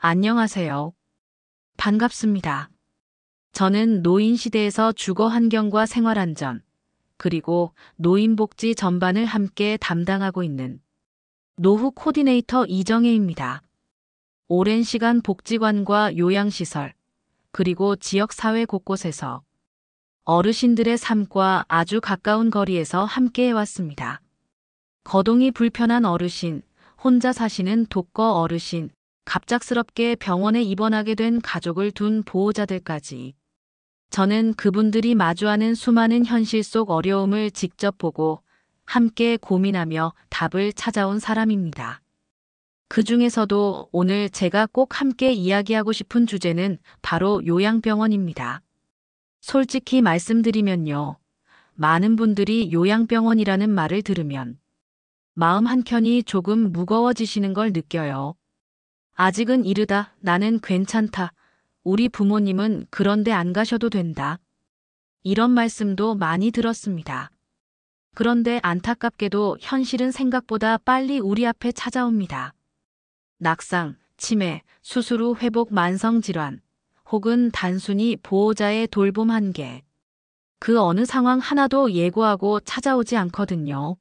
안녕하세요. 반갑습니다. 저는 노인 시대에서 주거 환경과 생활 안전, 그리고 노인 복지 전반을 함께 담당하고 있는 노후 코디네이터 이정혜입니다. 오랜 시간 복지관과 요양시설, 그리고 지역 사회 곳곳에서 어르신들의 삶과 아주 가까운 거리에서 함께 해왔습니다. 거동이 불편한 어르신, 혼자 사시는 독거 어르신, 갑작스럽게 병원에 입원하게 된 가족을 둔 보호자들까지 저는 그분들이 마주하는 수많은 현실 속 어려움을 직접 보고 함께 고민하며 답을 찾아온 사람입니다. 그 중에서도 오늘 제가 꼭 함께 이야기하고 싶은 주제는 바로 요양병원입니다. 솔직히 말씀드리면요. 많은 분들이 요양병원이라는 말을 들으면 마음 한켠이 조금 무거워지시는 걸 느껴요. 아직은 이르다. 나는 괜찮다. 우리 부모님은 그런데 안 가셔도 된다. 이런 말씀도 많이 들었습니다. 그런데 안타깝게도 현실은 생각보다 빨리 우리 앞에 찾아옵니다. 낙상, 치매, 수술 후 회복 만성질환, 혹은 단순히 보호자의 돌봄 한계. 그 어느 상황 하나도 예고하고 찾아오지 않거든요.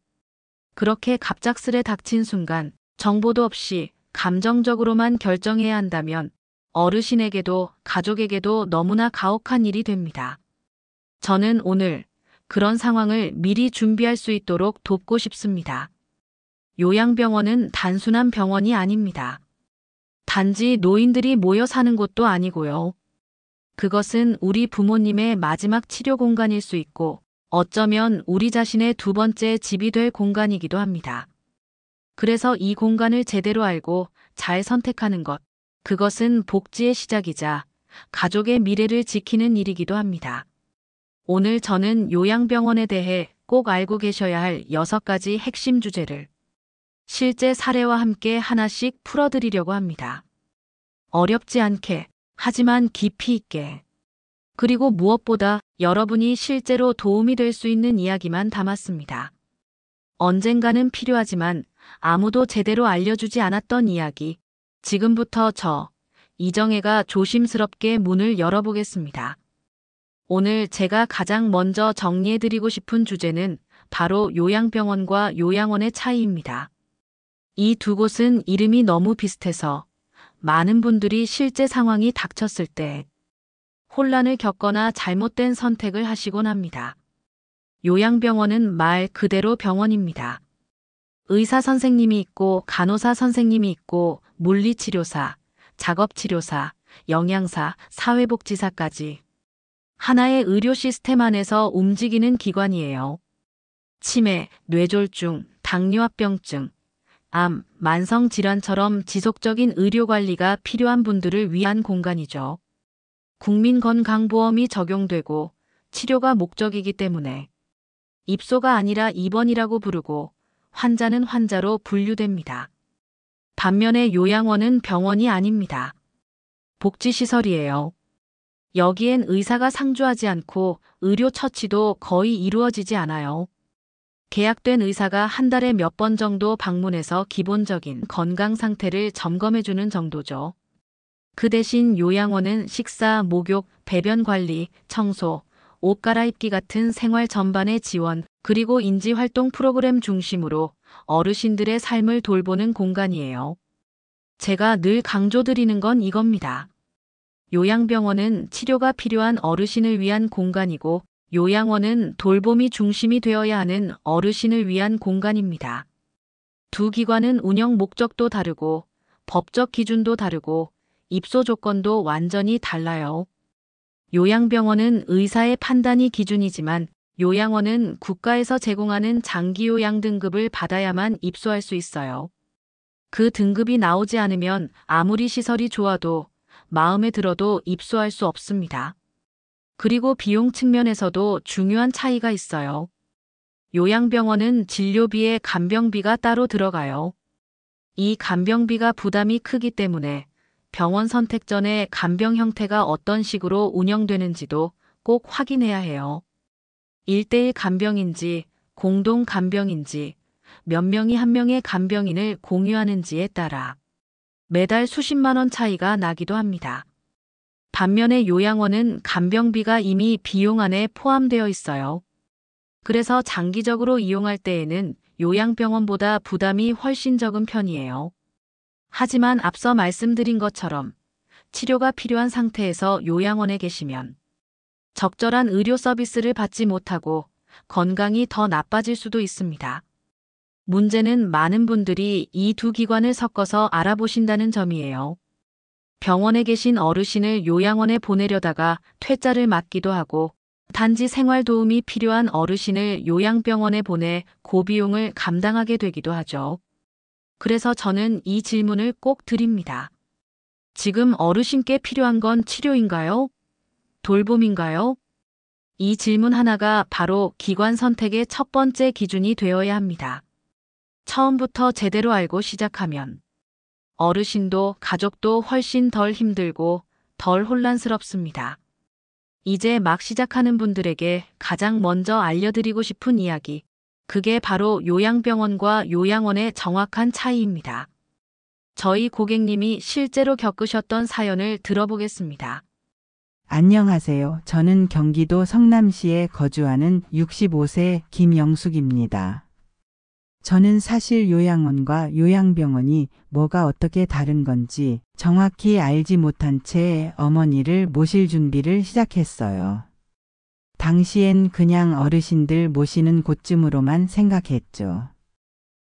그렇게 갑작스레 닥친 순간 정보도 없이 감정적으로만 결정해야 한다면 어르신에게도 가족에게도 너무나 가혹한 일이 됩니다. 저는 오늘 그런 상황을 미리 준비할 수 있도록 돕고 싶습니다. 요양병원은 단순한 병원이 아닙니다. 단지 노인들이 모여 사는 곳도 아니고요. 그것은 우리 부모님의 마지막 치료 공간일 수 있고 어쩌면 우리 자신의 두 번째 집이 될 공간이기도 합니다. 그래서 이 공간을 제대로 알고 잘 선택하는 것, 그것은 복지의 시작이자 가족의 미래를 지키는 일이기도 합니다. 오늘 저는 요양병원에 대해 꼭 알고 계셔야 할 6가지 핵심 주제를 실제 사례와 함께 하나씩 풀어드리려고 합니다. 어렵지 않게, 하지만 깊이 있게. 그리고 무엇보다 여러분이 실제로 도움이 될 수 있는 이야기만 담았습니다. 언젠가는 필요하지만 아무도 제대로 알려주지 않았던 이야기. 지금부터 저, 이정혜가 조심스럽게 문을 열어보겠습니다. 오늘 제가 가장 먼저 정리해드리고 싶은 주제는 바로 요양병원과 요양원의 차이입니다. 이 두 곳은 이름이 너무 비슷해서 많은 분들이 실제 상황이 닥쳤을 때 혼란을 겪거나 잘못된 선택을 하시곤 합니다. 요양병원은 말 그대로 병원입니다. 의사 선생님이 있고 간호사 선생님이 있고 물리치료사, 작업치료사, 영양사, 사회복지사까지 하나의 의료 시스템 안에서 움직이는 기관이에요. 치매, 뇌졸중, 당뇨합병증, 암, 만성질환처럼 지속적인 의료관리가 필요한 분들을 위한 공간이죠. 국민건강보험이 적용되고 치료가 목적이기 때문에 입소가 아니라 입원이라고 부르고 환자는 환자로 분류됩니다. 반면에 요양원은 병원이 아닙니다. 복지시설이에요. 여기엔 의사가 상주하지 않고 의료 처치도 거의 이루어지지 않아요. 계약된 의사가 한 달에 몇 번 정도 방문해서 기본적인 건강 상태를 점검해주는 정도죠. 그 대신 요양원은 식사, 목욕, 배변 관리, 청소, 옷 갈아입기 같은 생활 전반의 지원, 그리고 인지활동 프로그램 중심으로 어르신들의 삶을 돌보는 공간이에요. 제가 늘 강조드리는 건 이겁니다. 요양병원은 치료가 필요한 어르신을 위한 공간이고 요양원은 돌봄이 중심이 되어야 하는 어르신을 위한 공간입니다. 두 기관은 운영 목적도 다르고 법적 기준도 다르고 입소 조건도 완전히 달라요. 요양병원은 의사의 판단이 기준이지만 요양원은 국가에서 제공하는 장기요양 등급을 받아야만 입소할 수 있어요. 그 등급이 나오지 않으면 아무리 시설이 좋아도 마음에 들어도 입소할 수 없습니다. 그리고 비용 측면에서도 중요한 차이가 있어요. 요양병원은 진료비에 간병비가 따로 들어가요. 이 간병비가 부담이 크기 때문에 병원 선택 전에 간병 형태가 어떤 식으로 운영되는지도 꼭 확인해야 해요. 1:1 간병인지 공동 간병인지 몇 명이 한 명의 간병인을 공유하는지에 따라 매달 수십만 원 차이가 나기도 합니다. 반면에 요양원은 간병비가 이미 비용 안에 포함되어 있어요. 그래서 장기적으로 이용할 때에는 요양병원보다 부담이 훨씬 적은 편이에요. 하지만 앞서 말씀드린 것처럼 치료가 필요한 상태에서 요양원에 계시면 적절한 의료 서비스를 받지 못하고 건강이 더 나빠질 수도 있습니다. 문제는 많은 분들이 이 두 기관을 섞어서 알아보신다는 점이에요. 병원에 계신 어르신을 요양원에 보내려다가 퇴짜를 맞기도 하고 단지 생활 도움이 필요한 어르신을 요양병원에 보내 고비용을 감당하게 되기도 하죠. 그래서 저는 이 질문을 꼭 드립니다. 지금 어르신께 필요한 건 치료인가요? 돌봄인가요? 이 질문 하나가 바로 기관 선택의 첫 번째 기준이 되어야 합니다. 처음부터 제대로 알고 시작하면 어르신도 가족도 훨씬 덜 힘들고 덜 혼란스럽습니다. 이제 막 시작하는 분들에게 가장 먼저 알려드리고 싶은 이야기, 그게 바로 요양병원과 요양원의 정확한 차이입니다. 저희 고객님이 실제로 겪으셨던 사연을 들어보겠습니다. 안녕하세요. 저는 경기도 성남시에 거주하는 65세 김영숙입니다. 저는 사실 요양원과 요양병원이 뭐가 어떻게 다른 건지 정확히 알지 못한 채 어머니를 모실 준비를 시작했어요. 당시엔 그냥 어르신들 모시는 곳쯤으로만 생각했죠.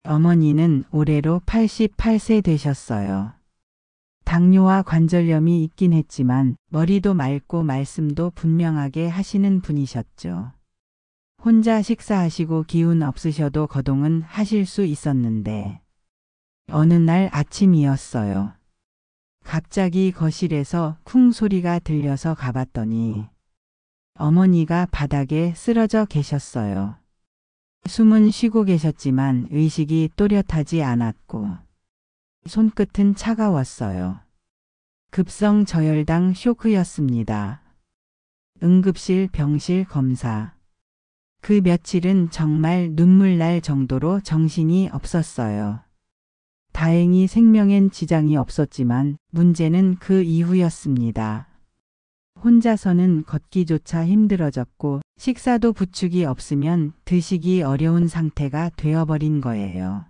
어머니는 올해로 88세 되셨어요. 당뇨와 관절염이 있긴 했지만 머리도 맑고 말씀도 분명하게 하시는 분이셨죠. 혼자 식사하시고 기운 없으셔도 거동은 하실 수 있었는데 어느 날 아침이었어요. 갑자기 거실에서 쿵 소리가 들려서 가봤더니 어머니가 바닥에 쓰러져 계셨어요. 숨은 쉬고 계셨지만 의식이 또렷하지 않았고 손끝은 차가웠어요. 급성 저혈당 쇼크였습니다. 응급실 병실 검사. 그 며칠은 정말 눈물 날 정도로 정신이 없었어요. 다행히 생명엔 지장이 없었지만 문제는 그 이후였습니다. 혼자서는 걷기조차 힘들어졌고 식사도 부축이 없으면 드시기 어려운 상태가 되어버린 거예요.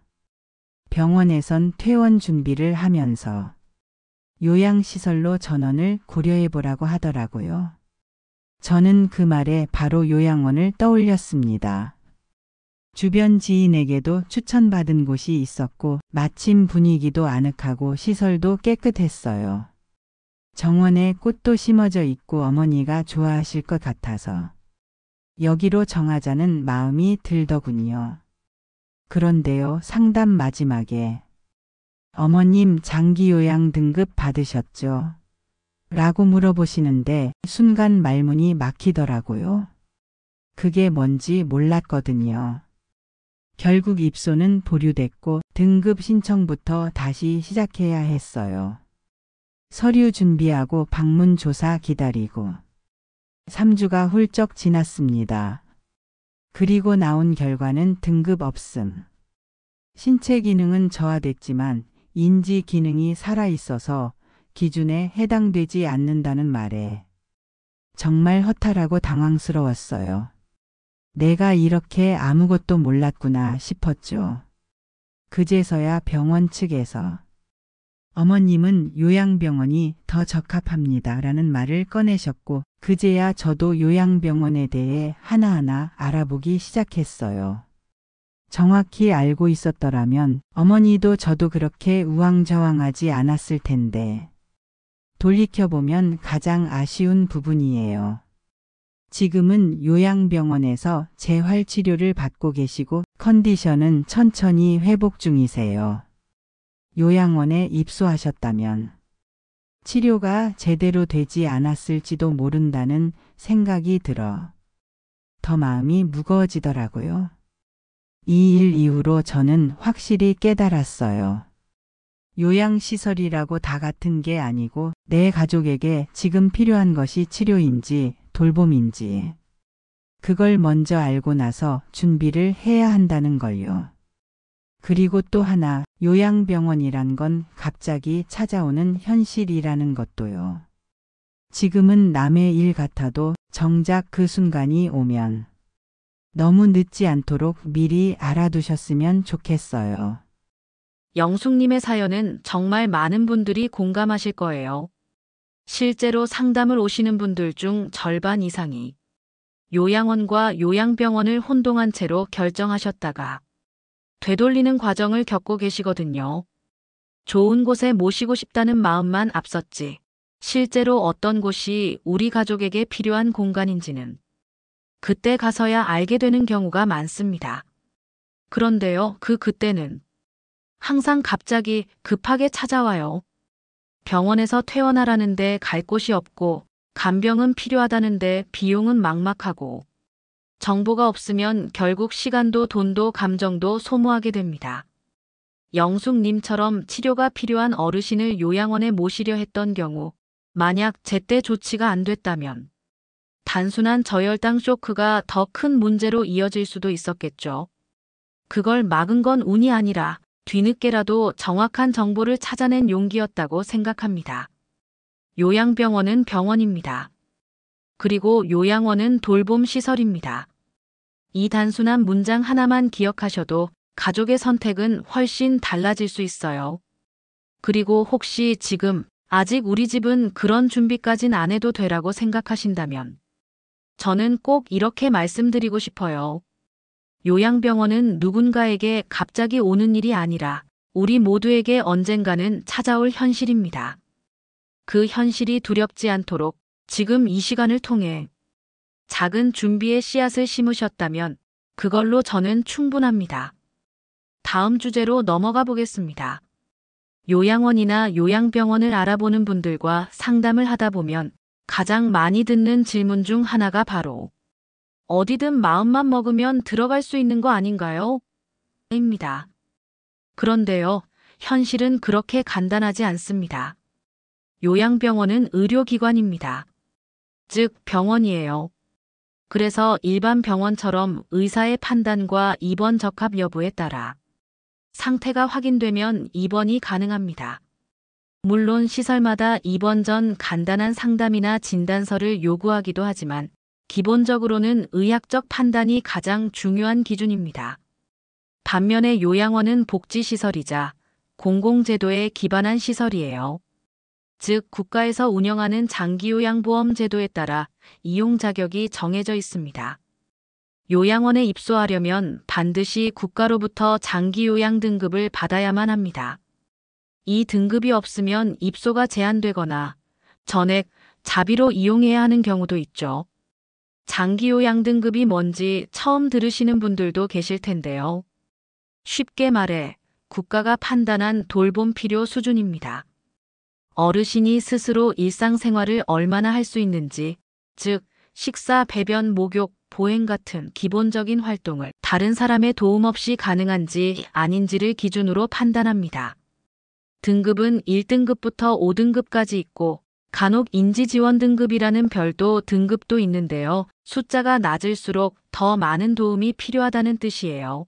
병원에선 퇴원 준비를 하면서 요양시설로 전원을 고려해보라고 하더라고요. 저는 그 말에 바로 요양원을 떠올렸습니다. 주변 지인에게도 추천받은 곳이 있었고 마침 분위기도 아늑하고 시설도 깨끗했어요. 정원에 꽃도 심어져 있고 어머니가 좋아하실 것 같아서 여기로 정하자는 마음이 들더군요. 그런데요, 상담 마지막에 어머님 장기요양 등급 받으셨죠? 라고 물어보시는데 순간 말문이 막히더라고요. 그게 뭔지 몰랐거든요. 결국 입소는 보류됐고 등급 신청부터 다시 시작해야 했어요. 서류 준비하고 방문 조사 기다리고 3주가 훌쩍 지났습니다. 그리고 나온 결과는 등급 없음. 신체 기능은 저하됐지만 인지 기능이 살아있어서 기준에 해당되지 않는다는 말에 정말 허탈하고 당황스러웠어요. 내가 이렇게 아무것도 몰랐구나 싶었죠. 그제서야 병원 측에서 어머님은 요양병원이 더 적합합니다 라는 말을 꺼내셨고 그제야 저도 요양병원에 대해 하나하나 알아보기 시작했어요. 정확히 알고 있었더라면 어머니도 저도 그렇게 우왕좌왕하지 않았을 텐데 돌이켜보면 가장 아쉬운 부분이에요. 지금은 요양병원에서 재활치료를 받고 계시고 컨디션은 천천히 회복 중이세요. 요양원에 입소하셨다면 치료가 제대로 되지 않았을지도 모른다는 생각이 들어 더 마음이 무거워지더라고요. 이 일 이후로 저는 확실히 깨달았어요. 요양시설이라고 다 같은 게 아니고 내 가족에게 지금 필요한 것이 치료인지 돌봄인지 그걸 먼저 알고 나서 준비를 해야 한다는 걸요. 그리고 또 하나, 요양병원이란 건 갑자기 찾아오는 현실이라는 것도요. 지금은 남의 일 같아도 정작 그 순간이 오면 너무 늦지 않도록 미리 알아두셨으면 좋겠어요. 영숙님의 사연은 정말 많은 분들이 공감하실 거예요. 실제로 상담을 오시는 분들 중 절반 이상이 요양원과 요양병원을 혼동한 채로 결정하셨다가 되돌리는 과정을 겪고 계시거든요. 좋은 곳에 모시고 싶다는 마음만 앞섰지, 실제로 어떤 곳이 우리 가족에게 필요한 공간인지는 그때 가서야 알게 되는 경우가 많습니다. 그런데요, 그때는 항상 갑자기 급하게 찾아와요. 병원에서 퇴원하라는데 갈 곳이 없고, 간병은 필요하다는데 비용은 막막하고, 정보가 없으면 결국 시간도 돈도 감정도 소모하게 됩니다. 영숙님처럼 치료가 필요한 어르신을 요양원에 모시려 했던 경우, 만약 제때 조치가 안 됐다면 단순한 저혈당 쇼크가 더 큰 문제로 이어질 수도 있었겠죠. 그걸 막은 건 운이 아니라 뒤늦게라도 정확한 정보를 찾아낸 용기였다고 생각합니다. 요양병원은 병원입니다. 그리고 요양원은 돌봄 시설입니다. 이 단순한 문장 하나만 기억하셔도 가족의 선택은 훨씬 달라질 수 있어요. 그리고 혹시 지금 아직 우리 집은 그런 준비까진 안 해도 되라고 생각하신다면 저는 꼭 이렇게 말씀드리고 싶어요. 요양병원은 누군가에게 갑자기 오는 일이 아니라 우리 모두에게 언젠가는 찾아올 현실입니다. 그 현실이 두렵지 않도록 지금 이 시간을 통해 작은 준비의 씨앗을 심으셨다면 그걸로 저는 충분합니다. 다음 주제로 넘어가 보겠습니다. 요양원이나 요양병원을 알아보는 분들과 상담을 하다 보면 가장 많이 듣는 질문 중 하나가 바로 어디든 마음만 먹으면 들어갈 수 있는 거 아닌가요? 입니다. 그런데요, 현실은 그렇게 간단하지 않습니다. 요양병원은 의료기관입니다. 즉, 병원이에요. 그래서 일반 병원처럼 의사의 판단과 입원 적합 여부에 따라 상태가 확인되면 입원이 가능합니다. 물론 시설마다 입원 전 간단한 상담이나 진단서를 요구하기도 하지만 기본적으로는 의학적 판단이 가장 중요한 기준입니다. 반면에 요양원은 복지시설이자 공공제도에 기반한 시설이에요. 즉, 국가에서 운영하는 장기요양보험 제도에 따라 이용 자격이 정해져 있습니다. 요양원에 입소하려면 반드시 국가로부터 장기요양 등급을 받아야만 합니다. 이 등급이 없으면 입소가 제한되거나 전액, 자비로 이용해야 하는 경우도 있죠. 장기요양 등급이 뭔지 처음 들으시는 분들도 계실 텐데요. 쉽게 말해 국가가 판단한 돌봄 필요 수준입니다. 어르신이 스스로 일상생활을 얼마나 할 수 있는지, 즉 식사, 배변, 목욕, 보행 같은 기본적인 활동을 다른 사람의 도움 없이 가능한지 아닌지를 기준으로 판단합니다. 등급은 1등급부터 5등급까지 있고 간혹 인지지원 등급이라는 별도 등급도 있는데요. 숫자가 낮을수록 더 많은 도움이 필요하다는 뜻이에요.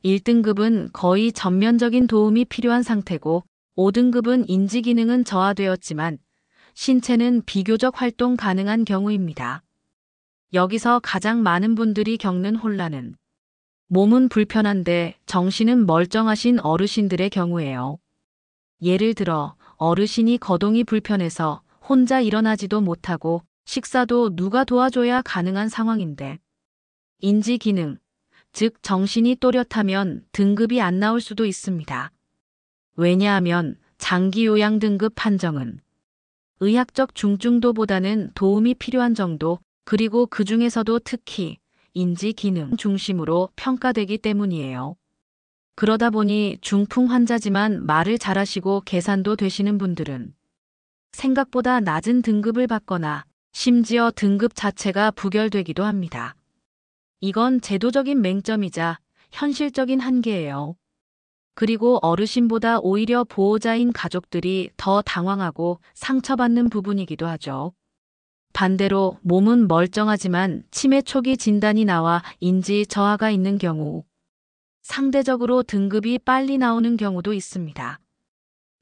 1등급은 거의 전면적인 도움이 필요한 상태고 5등급은 인지기능은 저하되었지만 신체는 비교적 활동 가능한 경우입니다. 여기서 가장 많은 분들이 겪는 혼란은 몸은 불편한데 정신은 멀쩡하신 어르신들의 경우예요. 예를 들어 어르신이 거동이 불편해서 혼자 일어나지도 못하고 식사도 누가 도와줘야 가능한 상황인데 인지기능, 즉 정신이 또렷하면 등급이 안 나올 수도 있습니다. 왜냐하면 장기요양 등급 판정은 의학적 중증도보다는 도움이 필요한 정도, 그리고 그 중에서도 특히 인지기능 중심으로 평가되기 때문이에요. 그러다 보니 중풍 환자지만 말을 잘하시고 계산도 되시는 분들은 생각보다 낮은 등급을 받거나 심지어 등급 자체가 부결되기도 합니다. 이건 제도적인 맹점이자 현실적인 한계예요. 그리고 어르신보다 오히려 보호자인 가족들이 더 당황하고 상처받는 부분이기도 하죠. 반대로 몸은 멀쩡하지만 치매 초기 진단이 나와 인지 저하가 있는 경우 상대적으로 등급이 빨리 나오는 경우도 있습니다.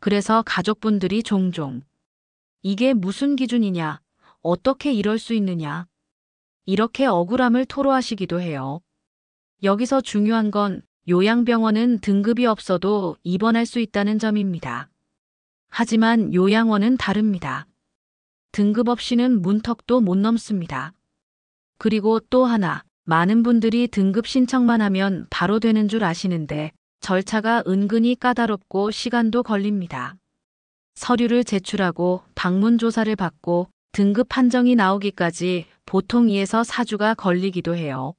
그래서 가족분들이 종종 이게 무슨 기준이냐? 어떻게 이럴 수 있느냐? 이렇게 억울함을 토로하시기도 해요. 여기서 중요한 건 요양병원은 등급이 없어도 입원할 수 있다는 점입니다. 하지만 요양원은 다릅니다. 등급 없이는 문턱도 못 넘습니다. 그리고 또 하나, 많은 분들이 등급 신청만 하면 바로 되는 줄 아시는데 절차가 은근히 까다롭고 시간도 걸립니다. 서류를 제출하고 방문 조사를 받고 등급 판정이 나오기까지 보통 2에서 4주가 걸리기도 해요.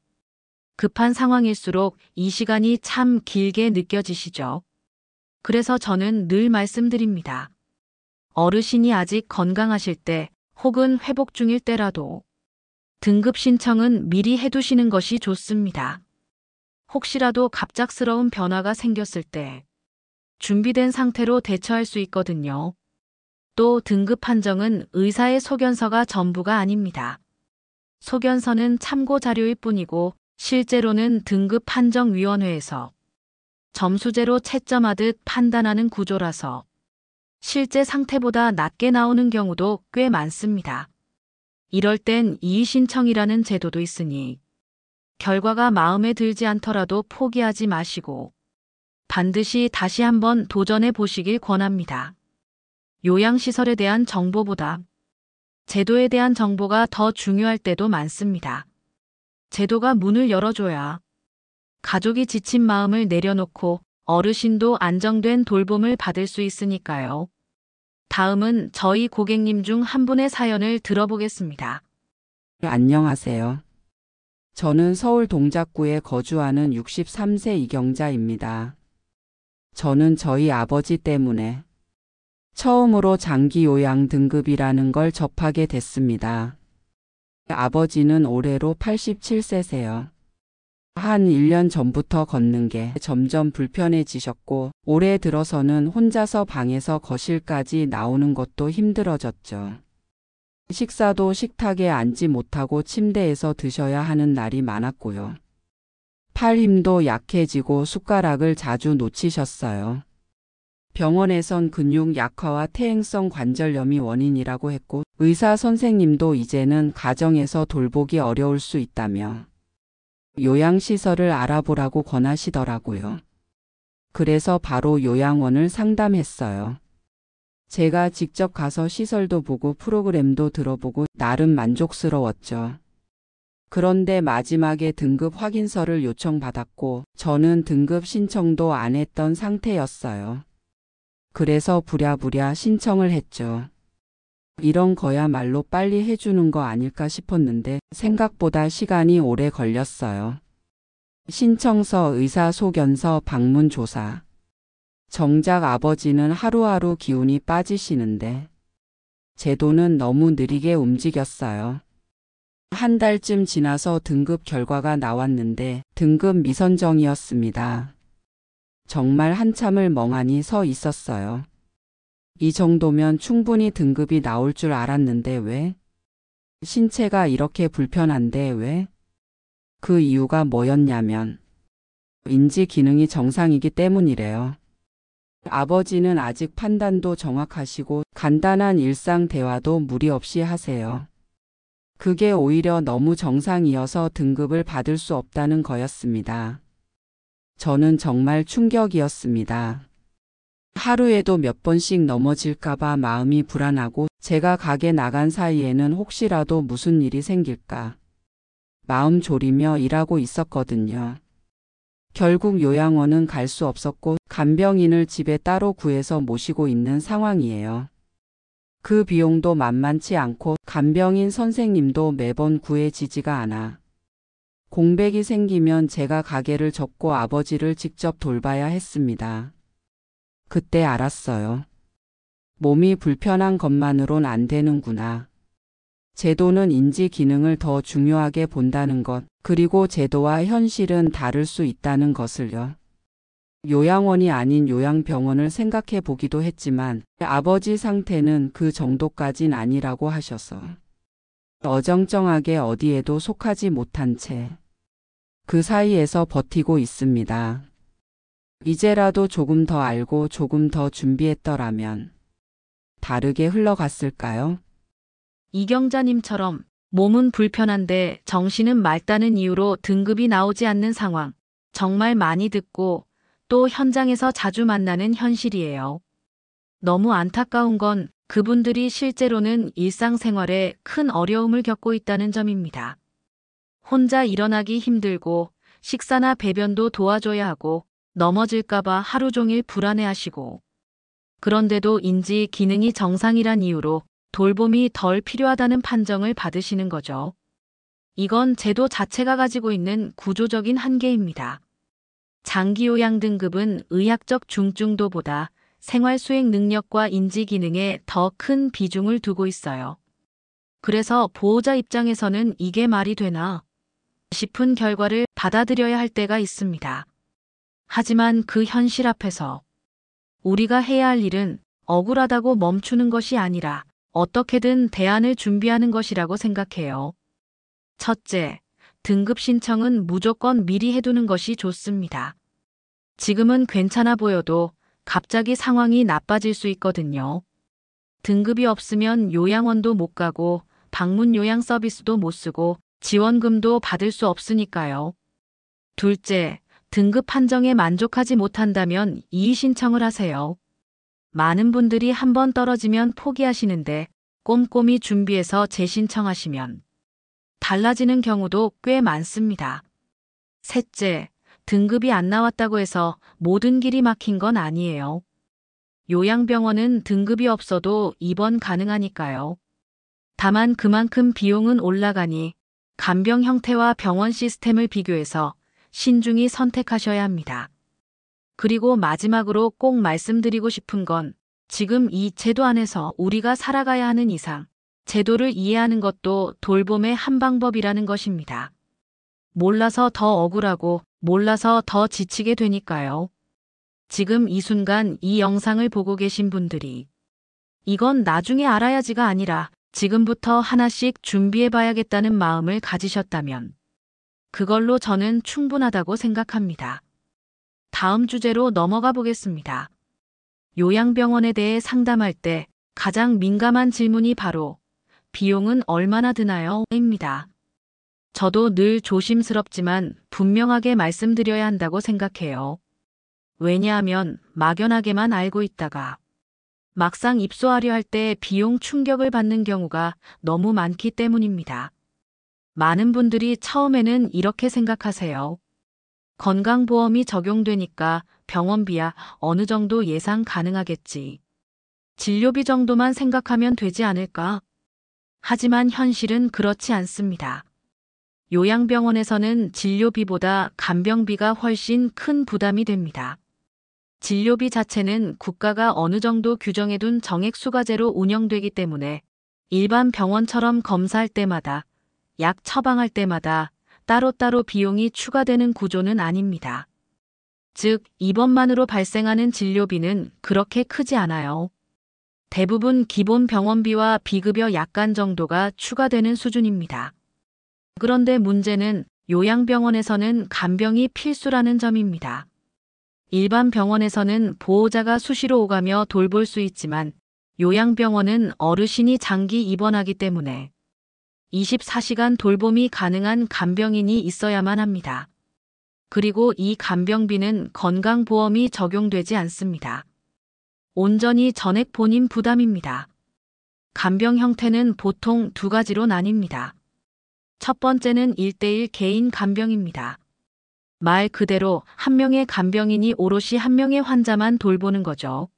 급한 상황일수록 이 시간이 참 길게 느껴지시죠? 그래서 저는 늘 말씀드립니다. 어르신이 아직 건강하실 때 혹은 회복 중일 때라도 등급 신청은 미리 해두시는 것이 좋습니다. 혹시라도 갑작스러운 변화가 생겼을 때 준비된 상태로 대처할 수 있거든요. 또 등급 판정은 의사의 소견서가 전부가 아닙니다. 소견서는 참고 자료일 뿐이고 실제로는 등급 판정위원회에서 점수제로 채점하듯 판단하는 구조라서 실제 상태보다 낮게 나오는 경우도 꽤 많습니다. 이럴 땐 이의신청이라는 제도도 있으니 결과가 마음에 들지 않더라도 포기하지 마시고 반드시 다시 한번 도전해 보시길 권합니다. 요양시설에 대한 정보보다 제도에 대한 정보가 더 중요할 때도 많습니다. 제도가 문을 열어줘야 가족이 지친 마음을 내려놓고 어르신도 안정된 돌봄을 받을 수 있으니까요. 다음은 저희 고객님 중 한 분의 사연을 들어보겠습니다. 안녕하세요. 저는 서울 동작구에 거주하는 63세 이경자입니다. 저는 저희 아버지 때문에 처음으로 장기 요양 등급이라는 걸 접하게 됐습니다. 아버지는 올해로 87세세요. 한 1년 전부터 걷는 게 점점 불편해지셨고 올해 들어서는 혼자서 방에서 거실까지 나오는 것도 힘들어졌죠. 식사도 식탁에 앉지 못하고 침대에서 드셔야 하는 날이 많았고요. 팔 힘도 약해지고 숟가락을 자주 놓치셨어요. 병원에선 근육 약화와 퇴행성 관절염이 원인이라고 했고 의사 선생님도 이제는 가정에서 돌보기 어려울 수 있다며 요양시설을 알아보라고 권하시더라고요. 그래서 바로 요양원을 상담했어요. 제가 직접 가서 시설도 보고 프로그램도 들어보고 나름 만족스러웠죠. 그런데 마지막에 등급 확인서를 요청받았고 저는 등급 신청도 안 했던 상태였어요. 그래서 부랴부랴 신청을 했죠. 이런 거야말로 빨리 해주는 거 아닐까 싶었는데 생각보다 시간이 오래 걸렸어요. 신청서, 의사소견서, 방문조사. 정작 아버지는 하루하루 기운이 빠지시는데 제도는 너무 느리게 움직였어요. 한 달쯤 지나서 등급 결과가 나왔는데 등급 미선정이었습니다. 정말 한참을 멍하니 서 있었어요. 이 정도면 충분히 등급이 나올 줄 알았는데 왜? 신체가 이렇게 불편한데 왜? 그 이유가 뭐였냐면 인지 기능이 정상이기 때문이래요. 아버지는 아직 판단도 정확하시고 간단한 일상 대화도 무리 없이 하세요. 그게 오히려 너무 정상이어서 등급을 받을 수 없다는 거였습니다. 저는 정말 충격이었습니다. 하루에도 몇 번씩 넘어질까봐 마음이 불안하고 제가 가게 나간 사이에는 혹시라도 무슨 일이 생길까 마음 졸이며 일하고 있었거든요. 결국 요양원은 갈 수 없었고 간병인을 집에 따로 구해서 모시고 있는 상황이에요. 그 비용도 만만치 않고 간병인 선생님도 매번 구해지지가 않아. 공백이 생기면 제가 가게를 접고 아버지를 직접 돌봐야 했습니다. 그때 알았어요. 몸이 불편한 것만으론 안 되는구나. 제도는 인지 기능을 더 중요하게 본다는 것, 그리고 제도와 현실은 다를 수 있다는 것을요. 요양원이 아닌 요양병원을 생각해 보기도 했지만 아버지 상태는 그 정도까진 아니라고 하셔서 어정쩡하게 어디에도 속하지 못한 채 그 사이에서 버티고 있습니다. 이제라도 조금 더 알고 조금 더 준비했더라면 다르게 흘러갔을까요? 이경자님처럼 몸은 불편한데 정신은 맑다는 이유로 등급이 나오지 않는 상황, 정말 많이 듣고 또 현장에서 자주 만나는 현실이에요. 너무 안타까운 건 그분들이 실제로는 일상생활에 큰 어려움을 겪고 있다는 점입니다. 혼자 일어나기 힘들고 식사나 배변도 도와줘야 하고 넘어질까봐 하루 종일 불안해하시고 그런데도 인지 기능이 정상이란 이유로 돌봄이 덜 필요하다는 판정을 받으시는 거죠. 이건 제도 자체가 가지고 있는 구조적인 한계입니다. 장기요양 등급은 의학적 중증도보다 생활 수행 능력과 인지 기능에 더 큰 비중을 두고 있어요. 그래서 보호자 입장에서는 이게 말이 되나 싶은 결과를 받아들여야 할 때가 있습니다. 하지만 그 현실 앞에서 우리가 해야 할 일은 억울하다고 멈추는 것이 아니라 어떻게든 대안을 준비하는 것이라고 생각해요. 첫째, 등급 신청은 무조건 미리 해두는 것이 좋습니다. 지금은 괜찮아 보여도 갑자기 상황이 나빠질 수 있거든요. 등급이 없으면 요양원도 못 가고 방문 요양 서비스도 못 쓰고 지원금도 받을 수 없으니까요. 둘째, 등급 판정에 만족하지 못한다면 이의 신청을 하세요. 많은 분들이 한 번 떨어지면 포기하시는데 꼼꼼히 준비해서 재신청하시면 달라지는 경우도 꽤 많습니다. 셋째, 등급이 안 나왔다고 해서 모든 길이 막힌 건 아니에요. 요양병원은 등급이 없어도 입원 가능하니까요. 다만 그만큼 비용은 올라가니 간병 형태와 병원 시스템을 비교해서 신중히 선택하셔야 합니다. 그리고 마지막으로 꼭 말씀드리고 싶은 건 지금 이 제도 안에서 우리가 살아가야 하는 이상 제도를 이해하는 것도 돌봄의 한 방법이라는 것입니다. 몰라서 더 억울하고 몰라서 더 지치게 되니까요. 지금 이 순간 이 영상을 보고 계신 분들이 이건 나중에 알아야지가 아니라 지금부터 하나씩 준비해봐야겠다는 마음을 가지셨다면 그걸로 저는 충분하다고 생각합니다. 다음 주제로 넘어가 보겠습니다. 요양병원에 대해 상담할 때 가장 민감한 질문이 바로 비용은 얼마나 드나요? 입니다. 저도 늘 조심스럽지만 분명하게 말씀드려야 한다고 생각해요. 왜냐하면 막연하게만 알고 있다가 막상 입소하려 할 때 비용 충격을 받는 경우가 너무 많기 때문입니다. 많은 분들이 처음에는 이렇게 생각하세요. 건강보험이 적용되니까 병원비야 어느 정도 예상 가능하겠지. 진료비 정도만 생각하면 되지 않을까? 하지만 현실은 그렇지 않습니다. 요양병원에서는 진료비보다 간병비가 훨씬 큰 부담이 됩니다. 진료비 자체는 국가가 어느 정도 규정해둔 정액 수가제로 운영되기 때문에 일반 병원처럼 검사할 때마다 약 처방할 때마다 따로따로 비용이 추가되는 구조는 아닙니다. 즉, 입원만으로 발생하는 진료비는 그렇게 크지 않아요. 대부분 기본 병원비와 비급여 약간 정도가 추가되는 수준입니다. 그런데 문제는 요양병원에서는 간병이 필수라는 점입니다. 일반 병원에서는 보호자가 수시로 오가며 돌볼 수 있지만 요양병원은 어르신이 장기 입원하기 때문에 24시간 돌봄이 가능한 간병인이 있어야만 합니다. 그리고 이 간병비는 건강보험이 적용되지 않습니다. 온전히 전액 본인 부담입니다. 간병 형태는 보통 두 가지로 나뉩니다. 첫 번째는 1:1 개인 간병입니다. 말 그대로 한 명의 간병인이 오롯이 한 명의 환자만 돌보는 거죠.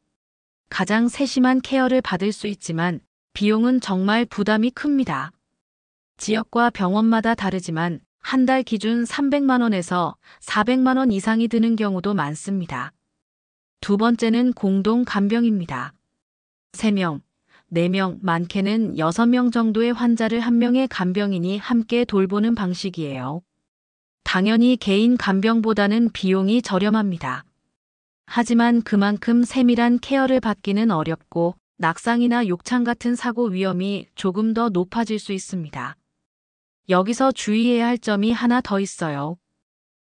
가장 세심한 케어를 받을 수 있지만 비용은 정말 부담이 큽니다. 지역과 병원마다 다르지만 한 달 기준 300만 원에서 400만 원 이상이 드는 경우도 많습니다. 두 번째는 공동 간병입니다. 3명, 4명, 많게는 6명 정도의 환자를 한 명의 간병인이 함께 돌보는 방식이에요. 당연히 개인 간병보다는 비용이 저렴합니다. 하지만 그만큼 세밀한 케어를 받기는 어렵고 낙상이나 욕창 같은 사고 위험이 조금 더 높아질 수 있습니다. 여기서 주의해야 할 점이 하나 더 있어요.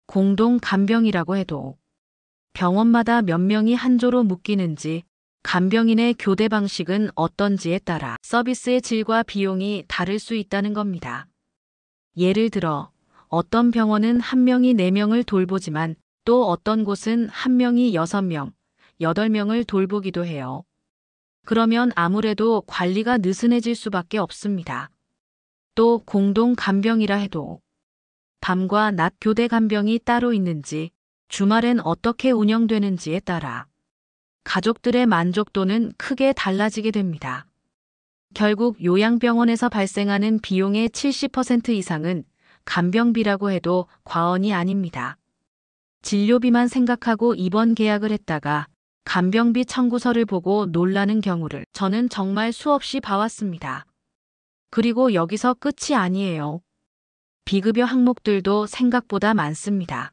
공동 간병이라고 해도 병원마다 몇 명이 한 조로 묶이는지, 간병인의 교대 방식은 어떤지에 따라 서비스의 질과 비용이 다를 수 있다는 겁니다. 예를 들어 어떤 병원은 한 명이 4명을 돌보지만 또 어떤 곳은 한 명이 6명, 8명을 돌보기도 해요. 그러면 아무래도 관리가 느슨해질 수밖에 없습니다. 또 공동 간병이라 해도 밤과 낮 교대 간병이 따로 있는지, 주말엔 어떻게 운영되는지에 따라 가족들의 만족도는 크게 달라지게 됩니다. 결국 요양병원에서 발생하는 비용의 70% 이상은 간병비라고 해도 과언이 아닙니다. 진료비만 생각하고 입원 계약을 했다가 간병비 청구서를 보고 놀라는 경우를 저는 정말 수없이 봐왔습니다. 그리고 여기서 끝이 아니에요. 비급여 항목들도 생각보다 많습니다.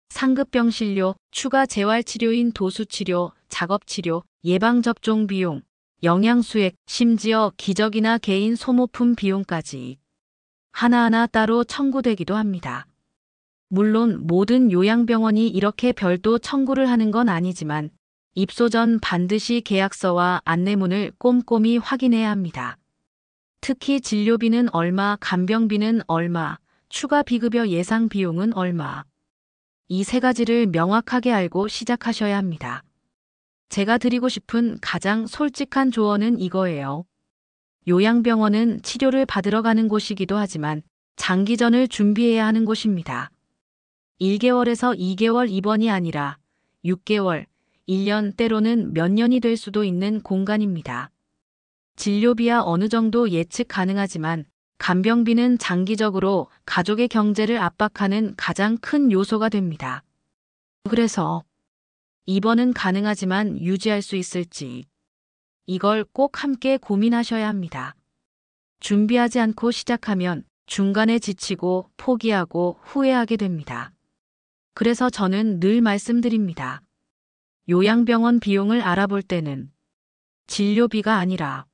상급병 진료, 추가 재활치료인 도수치료, 작업치료, 예방접종 비용, 영양수액, 심지어 기저귀나 개인 소모품 비용까지 하나하나 따로 청구되기도 합니다. 물론 모든 요양병원이 이렇게 별도 청구를 하는 건 아니지만 입소 전 반드시 계약서와 안내문을 꼼꼼히 확인해야 합니다. 특히 진료비는 얼마, 간병비는 얼마, 추가 비급여 예상 비용은 얼마. 이 3가지를 명확하게 알고 시작하셔야 합니다. 제가 드리고 싶은 가장 솔직한 조언은 이거예요. 요양병원은 치료를 받으러 가는 곳이기도 하지만 장기전을 준비해야 하는 곳입니다. 1개월에서 2개월 입원이 아니라 6개월, 1년 때로는 몇 년이 될 수도 있는 공간입니다. 진료비야 어느 정도 예측 가능하지만 간병비는 장기적으로 가족의 경제를 압박하는 가장 큰 요소가 됩니다. 그래서 입원은 가능하지만 유지할 수 있을지 이걸 꼭 함께 고민하셔야 합니다. 준비하지 않고 시작하면 중간에 지치고 포기하고 후회하게 됩니다. 그래서 저는 늘 말씀드립니다. 요양병원 비용을 알아볼 때는 진료비가 아니라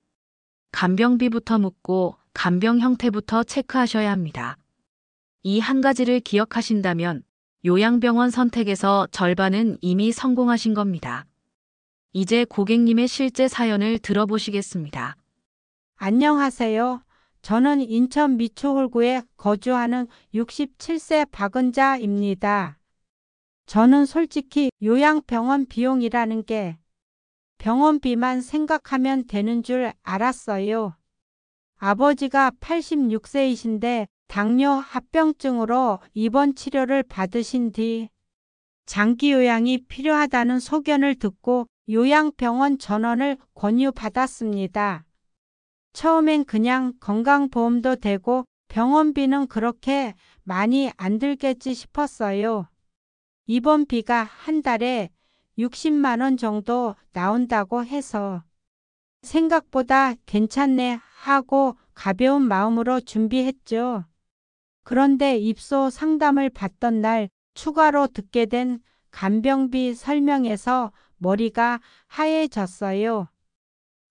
간병비부터 묻고 간병 형태부터 체크하셔야 합니다. 이 한 가지를 기억하신다면 요양병원 선택에서 절반은 이미 성공하신 겁니다. 이제 고객님의 실제 사연을 들어보시겠습니다. 안녕하세요. 저는 인천 미추홀구에 거주하는 67세 박은자입니다. 저는 솔직히 요양병원 비용이라는 게 병원비만 생각하면 되는 줄 알았어요. 아버지가 86세이신데 당뇨 합병증으로 입원 치료를 받으신 뒤 장기 요양이 필요하다는 소견을 듣고 요양병원 전원을 권유받았습니다. 처음엔 그냥 건강보험도 되고 병원비는 그렇게 많이 안 들겠지 싶었어요. 입원비가 한 달에 60만 원 정도 나온다고 해서 생각보다 괜찮네 하고 가벼운 마음으로 준비했죠. 그런데 입소 상담을 받던 날 추가로 듣게 된 간병비 설명에서 머리가 하얘졌어요.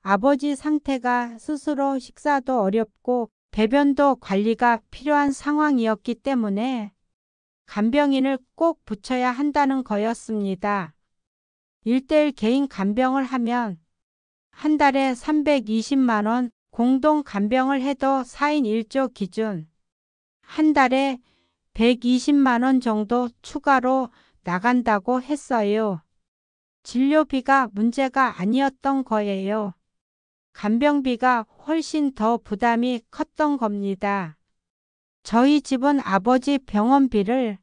아버지 상태가 스스로 식사도 어렵고 배변도 관리가 필요한 상황이었기 때문에 간병인을 꼭 붙여야 한다는 거였습니다. 1:1 개인 간병을 하면 한 달에 320만 원, 공동 간병을 해도 4인 1조 기준 한 달에 120만 원 정도 추가로 나간다고 했어요. 진료비가 문제가 아니었던 거예요. 간병비가 훨씬 더 부담이 컸던 겁니다. 저희 집은 아버지 병원비를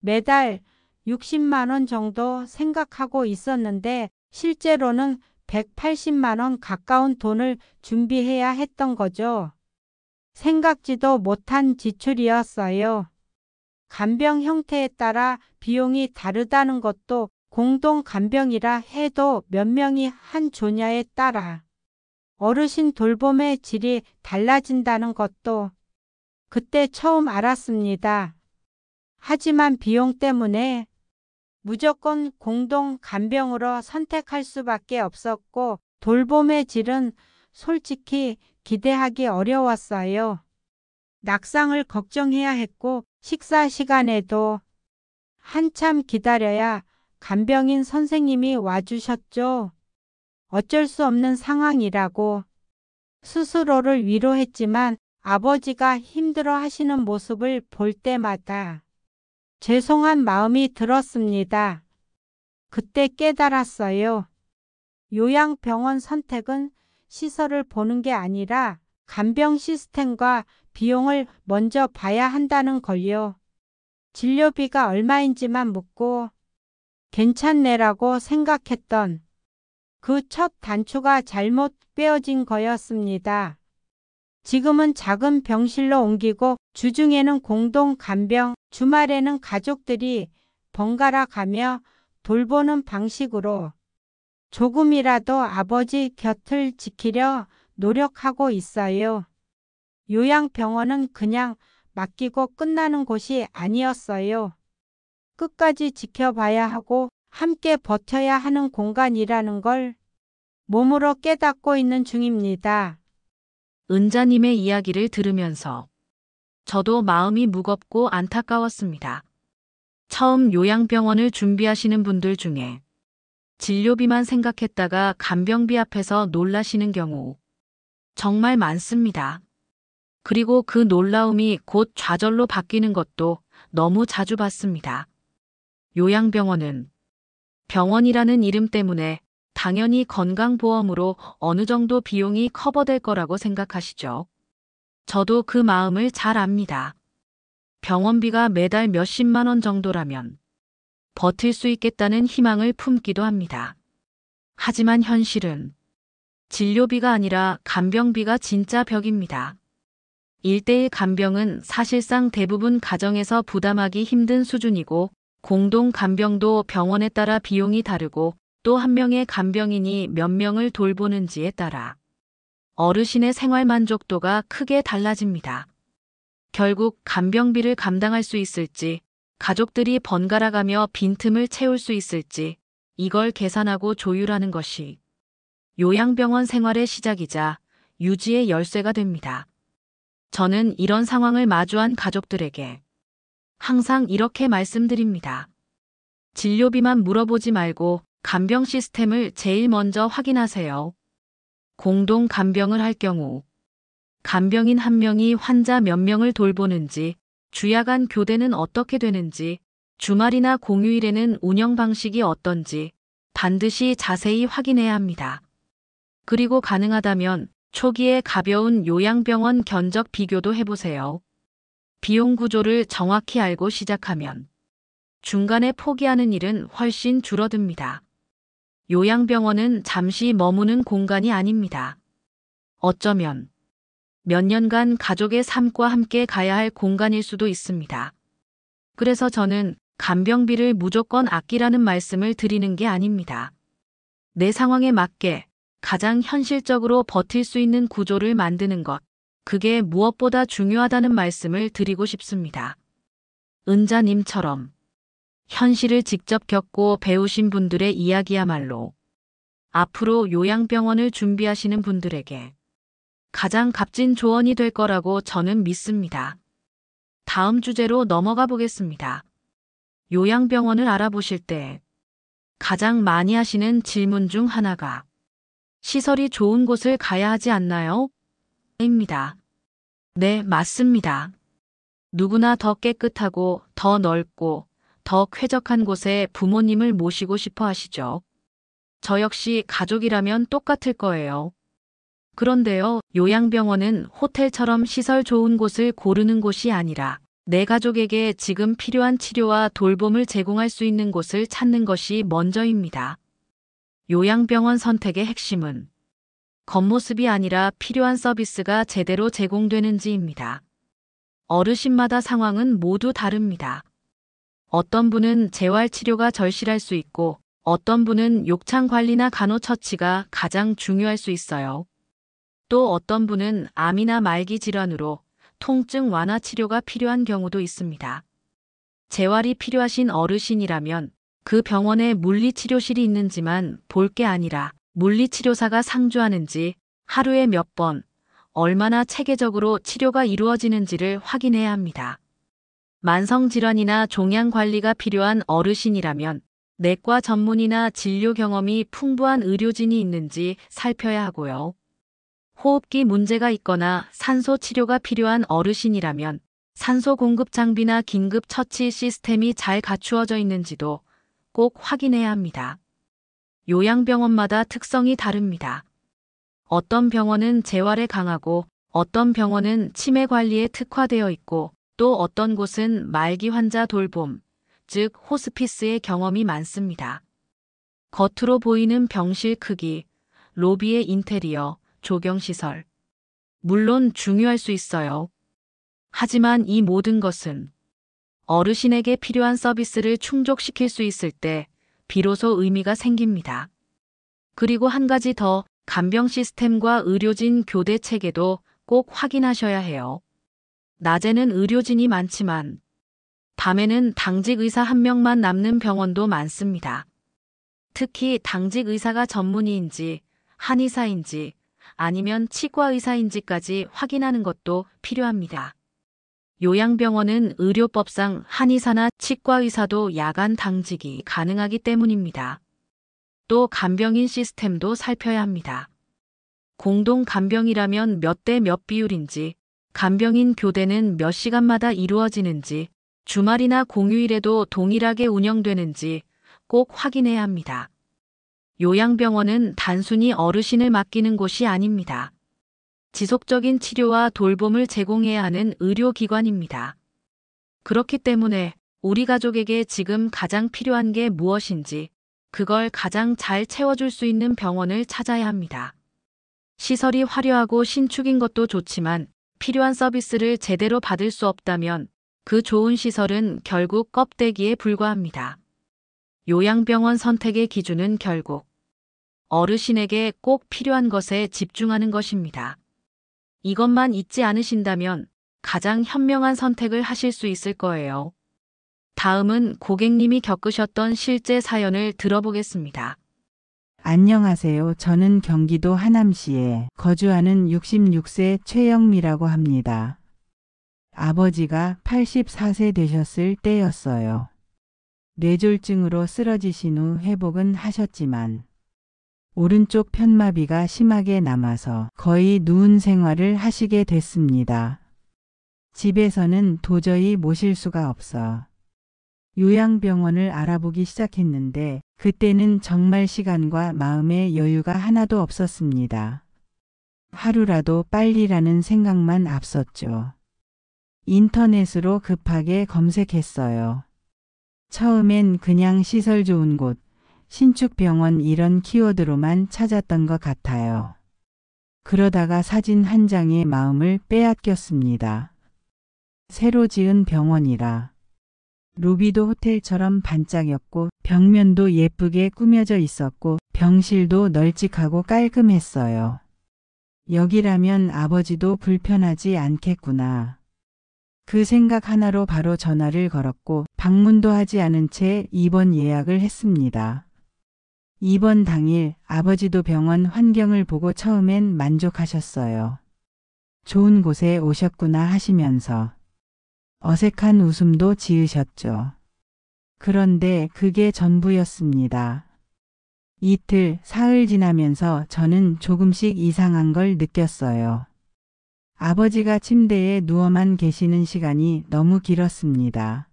매달 60만 원 정도 생각하고 있었는데 실제로는 180만 원 가까운 돈을 준비해야 했던 거죠. 생각지도 못한 지출이었어요. 간병 형태에 따라 비용이 다르다는 것도 공동 간병이라 해도 몇 명이 한 조냐에 따라 어르신 돌봄의 질이 달라진다는 것도 그때 처음 알았습니다. 하지만 비용 때문에 무조건 공동 간병으로 선택할 수밖에 없었고 돌봄의 질은 솔직히 기대하기 어려웠어요. 낙상을 걱정해야 했고 식사 시간에도 한참 기다려야 간병인 선생님이 와주셨죠. 어쩔 수 없는 상황이라고 스스로를 위로했지만 아버지가 힘들어 하시는 모습을 볼 때마다 죄송한 마음이 들었습니다. 그때 깨달았어요. 요양병원 선택은 시설을 보는 게 아니라 간병 시스템과 비용을 먼저 봐야 한다는 걸요. 진료비가 얼마인지만 묻고 괜찮네라고 생각했던 그 첫 단추가 잘못 꿰어진 거였습니다. 지금은 작은 병실로 옮기고 주중에는 공동 간병, 주말에는 가족들이 번갈아 가며 돌보는 방식으로 조금이라도 아버지 곁을 지키려 노력하고 있어요. 요양병원은 그냥 맡기고 끝나는 곳이 아니었어요. 끝까지 지켜봐야 하고 함께 버텨야 하는 공간이라는 걸 몸으로 깨닫고 있는 중입니다. 은자님의 이야기를 들으면서 저도 마음이 무겁고 안타까웠습니다. 처음 요양병원을 준비하시는 분들 중에 진료비만 생각했다가 간병비 앞에서 놀라시는 경우 정말 많습니다. 그리고 그 놀라움이 곧 좌절로 바뀌는 것도 너무 자주 봤습니다. 요양병원은 병원이라는 이름 때문에 당연히 건강보험으로 어느 정도 비용이 커버될 거라고 생각하시죠. 저도 그 마음을 잘 압니다. 병원비가 매달 몇십만 원 정도라면 버틸 수 있겠다는 희망을 품기도 합니다. 하지만 현실은 진료비가 아니라 간병비가 진짜 벽입니다. 1:1 간병은 사실상 대부분 가정에서 부담하기 힘든 수준이고 공동 간병도 병원에 따라 비용이 다르고 또 한 명의 간병인이 몇 명을 돌보는지에 따라 어르신의 생활 만족도가 크게 달라집니다. 결국 간병비를 감당할 수 있을지, 가족들이 번갈아가며 빈틈을 채울 수 있을지 이걸 계산하고 조율하는 것이 요양병원 생활의 시작이자 유지의 열쇠가 됩니다. 저는 이런 상황을 마주한 가족들에게 항상 이렇게 말씀드립니다. 진료비만 물어보지 말고 간병 시스템을 제일 먼저 확인하세요. 공동 간병을 할 경우 간병인 한 명이 환자 몇 명을 돌보는지, 주야간 교대는 어떻게 되는지, 주말이나 공휴일에는 운영 방식이 어떤지 반드시 자세히 확인해야 합니다. 그리고 가능하다면 초기에 가벼운 요양병원 견적 비교도 해보세요. 비용 구조를 정확히 알고 시작하면 중간에 포기하는 일은 훨씬 줄어듭니다. 요양병원은 잠시 머무는 공간이 아닙니다. 어쩌면 몇 년간 가족의 삶과 함께 가야 할 공간일 수도 있습니다. 그래서 저는 간병비를 무조건 아끼라는 말씀을 드리는 게 아닙니다. 내 상황에 맞게 가장 현실적으로 버틸 수 있는 구조를 만드는 것, 그게 무엇보다 중요하다는 말씀을 드리고 싶습니다. 은자님처럼 현실을 직접 겪고 배우신 분들의 이야기야말로 앞으로 요양병원을 준비하시는 분들에게 가장 값진 조언이 될 거라고 저는 믿습니다. 다음 주제로 넘어가 보겠습니다. 요양병원을 알아보실 때 가장 많이 하시는 질문 중 하나가 시설이 좋은 곳을 가야 하지 않나요? 입니다. 네, 맞습니다. 누구나 더 깨끗하고 더 넓고 더 쾌적한 곳에 부모님을 모시고 싶어 하시죠. 저 역시 가족이라면 똑같을 거예요. 그런데요, 요양병원은 호텔처럼 시설 좋은 곳을 고르는 곳이 아니라 내 가족에게 지금 필요한 치료와 돌봄을 제공할 수 있는 곳을 찾는 것이 먼저입니다. 요양병원 선택의 핵심은 겉모습이 아니라 필요한 서비스가 제대로 제공되는지입니다. 어르신마다 상황은 모두 다릅니다. 어떤 분은 재활치료가 절실할 수 있고 어떤 분은 욕창 관리나 간호처치가 가장 중요할 수 있어요. 또 어떤 분은 암이나 말기 질환으로 통증 완화 치료가 필요한 경우도 있습니다. 재활이 필요하신 어르신이라면 그 병원에 물리치료실이 있는지만 볼 게 아니라 물리치료사가 상주하는지, 하루에 몇 번, 얼마나 체계적으로 치료가 이루어지는지를 확인해야 합니다. 만성질환이나 종양 관리가 필요한 어르신이라면 내과 전문의나 진료 경험이 풍부한 의료진이 있는지 살펴야 하고요. 호흡기 문제가 있거나 산소 치료가 필요한 어르신이라면 산소 공급 장비나 긴급 처치 시스템이 잘 갖추어져 있는지도 꼭 확인해야 합니다. 요양병원마다 특성이 다릅니다. 어떤 병원은 재활에 강하고 어떤 병원은 치매 관리에 특화되어 있고 또 어떤 곳은 말기 환자 돌봄, 즉 호스피스의 경험이 많습니다. 겉으로 보이는 병실 크기, 로비의 인테리어, 조경시설. 물론 중요할 수 있어요. 하지만 이 모든 것은 어르신에게 필요한 서비스를 충족시킬 수 있을 때 비로소 의미가 생깁니다. 그리고 한 가지 더, 간병 시스템과 의료진 교대 체계도 꼭 확인하셔야 해요. 낮에는 의료진이 많지만 밤에는 당직 의사 한 명만 남는 병원도 많습니다. 특히 당직 의사가 전문의인지, 한의사인지, 아니면 치과 의사인지까지 확인하는 것도 필요합니다. 요양병원은 의료법상 한의사나 치과 의사도 야간 당직이 가능하기 때문입니다. 또 간병인 시스템도 살펴야 합니다. 공동 간병이라면 몇 대 몇 비율인지, 간병인 교대는 몇 시간마다 이루어지는지, 주말이나 공휴일에도 동일하게 운영되는지 꼭 확인해야 합니다. 요양병원은 단순히 어르신을 맡기는 곳이 아닙니다. 지속적인 치료와 돌봄을 제공해야 하는 의료기관입니다. 그렇기 때문에 우리 가족에게 지금 가장 필요한 게 무엇인지 그걸 가장 잘 채워줄 수 있는 병원을 찾아야 합니다. 시설이 화려하고 신축인 것도 좋지만 필요한 서비스를 제대로 받을 수 없다면 그 좋은 시설은 결국 껍데기에 불과합니다. 요양병원 선택의 기준은 결국 어르신에게 꼭 필요한 것에 집중하는 것입니다. 이것만 잊지 않으신다면 가장 현명한 선택을 하실 수 있을 거예요. 다음은 고객님이 겪으셨던 실제 사연을 들어보겠습니다. 안녕하세요. 저는 경기도 하남시에 거주하는 66세 최영미라고 합니다. 아버지가 84세 되셨을 때였어요. 뇌졸중으로 쓰러지신 후 회복은 하셨지만 오른쪽 편마비가 심하게 남아서 거의 누운 생활을 하시게 됐습니다. 집에서는 도저히 모실 수가 없어 요양병원을 알아보기 시작했는데 그때는 정말 시간과 마음의 여유가 하나도 없었습니다. 하루라도 빨리라는 생각만 앞섰죠. 인터넷으로 급하게 검색했어요. 처음엔 그냥 시설 좋은 곳, 신축병원 이런 키워드로만 찾았던 것 같아요. 그러다가 사진 한 장에 마음을 빼앗겼습니다. 새로 지은 병원이라. 로비도 호텔처럼 반짝였고 벽면도 예쁘게 꾸며져 있었고 병실도 널찍하고 깔끔했어요. 여기라면 아버지도 불편하지 않겠구나. 그 생각 하나로 바로 전화를 걸었고 방문도 하지 않은 채 입원 예약을 했습니다. 입원 당일 아버지도 병원 환경을 보고 처음엔 만족하셨어요. 좋은 곳에 오셨구나 하시면서 어색한 웃음도 지으셨죠. 그런데 그게 전부였습니다. 이틀, 사흘 지나면서 저는 조금씩 이상한 걸 느꼈어요. 아버지가 침대에 누워만 계시는 시간이 너무 길었습니다.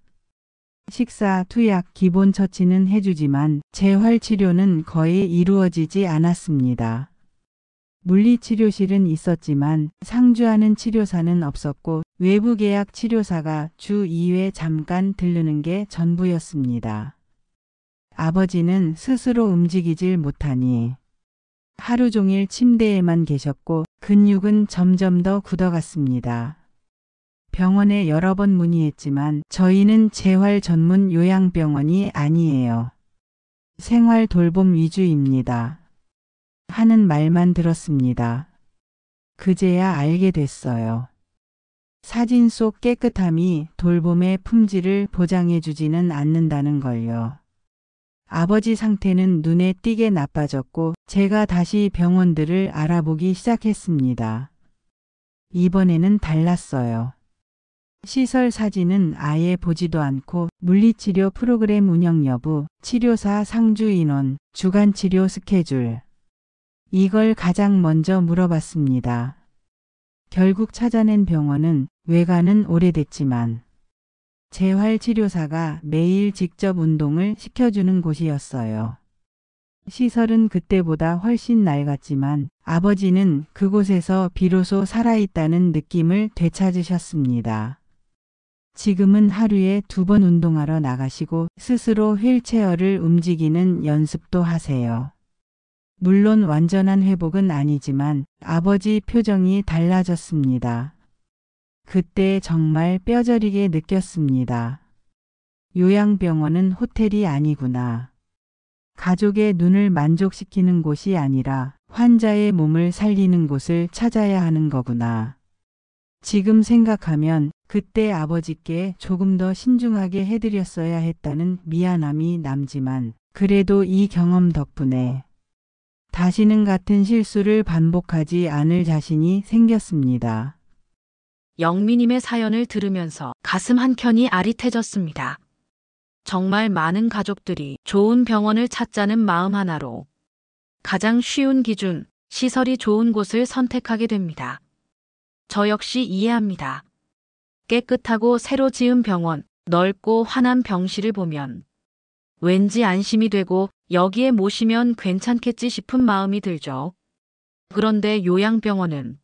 식사, 투약, 기본 처치는 해주지만 재활치료는 거의 이루어지지 않았습니다. 물리치료실은 있었지만 상주하는 치료사는 없었고 외부 계약 치료사가 주 2회 잠깐 들르는 게 전부였습니다. 아버지는 스스로 움직이질 못하니 하루 종일 침대에만 계셨고 근육은 점점 더 굳어갔습니다. 병원에 여러 번 문의했지만 저희는 재활 전문 요양병원이 아니에요. 생활 돌봄 위주입니다. 하는 말만 들었습니다. 그제야 알게 됐어요. 사진 속 깨끗함이 돌봄의 품질을 보장해주지는 않는다는 걸요. 아버지 상태는 눈에 띄게 나빠졌고 제가 다시 병원들을 알아보기 시작했습니다. 이번에는 달랐어요. 시설 사진은 아예 보지도 않고 물리치료 프로그램 운영 여부, 치료사 상주 인원, 주간 치료 스케줄. 이걸 가장 먼저 물어봤습니다. 결국 찾아낸 병원은 외관은 오래됐지만 재활치료사가 매일 직접 운동을 시켜주는 곳이었어요. 시설은 그때보다 훨씬 낡았지만 아버지는 그곳에서 비로소 살아있다는 느낌을 되찾으셨습니다. 지금은 하루에 2번 운동하러 나가시고 스스로 휠체어를 움직이는 연습도 하세요. 물론 완전한 회복은 아니지만 아버지 표정이 달라졌습니다. 그때 정말 뼈저리게 느꼈습니다. 요양병원은 호텔이 아니구나. 가족의 눈을 만족시키는 곳이 아니라 환자의 몸을 살리는 곳을 찾아야 하는 거구나. 지금 생각하면 그때 아버지께 조금 더 신중하게 해드렸어야 했다는 미안함이 남지만 그래도 이 경험 덕분에 다시는 같은 실수를 반복하지 않을 자신이 생겼습니다. 영미님의 사연을 들으면서 가슴 한켠이 아릿해졌습니다. 정말 많은 가족들이 좋은 병원을 찾자는 마음 하나로 가장 쉬운 기준, 시설이 좋은 곳을 선택하게 됩니다. 저 역시 이해합니다. 깨끗하고 새로 지은 병원, 넓고 환한 병실을 보면 왠지 안심이 되고 여기에 모시면 괜찮겠지 싶은 마음이 들죠. 그런데 요양병원은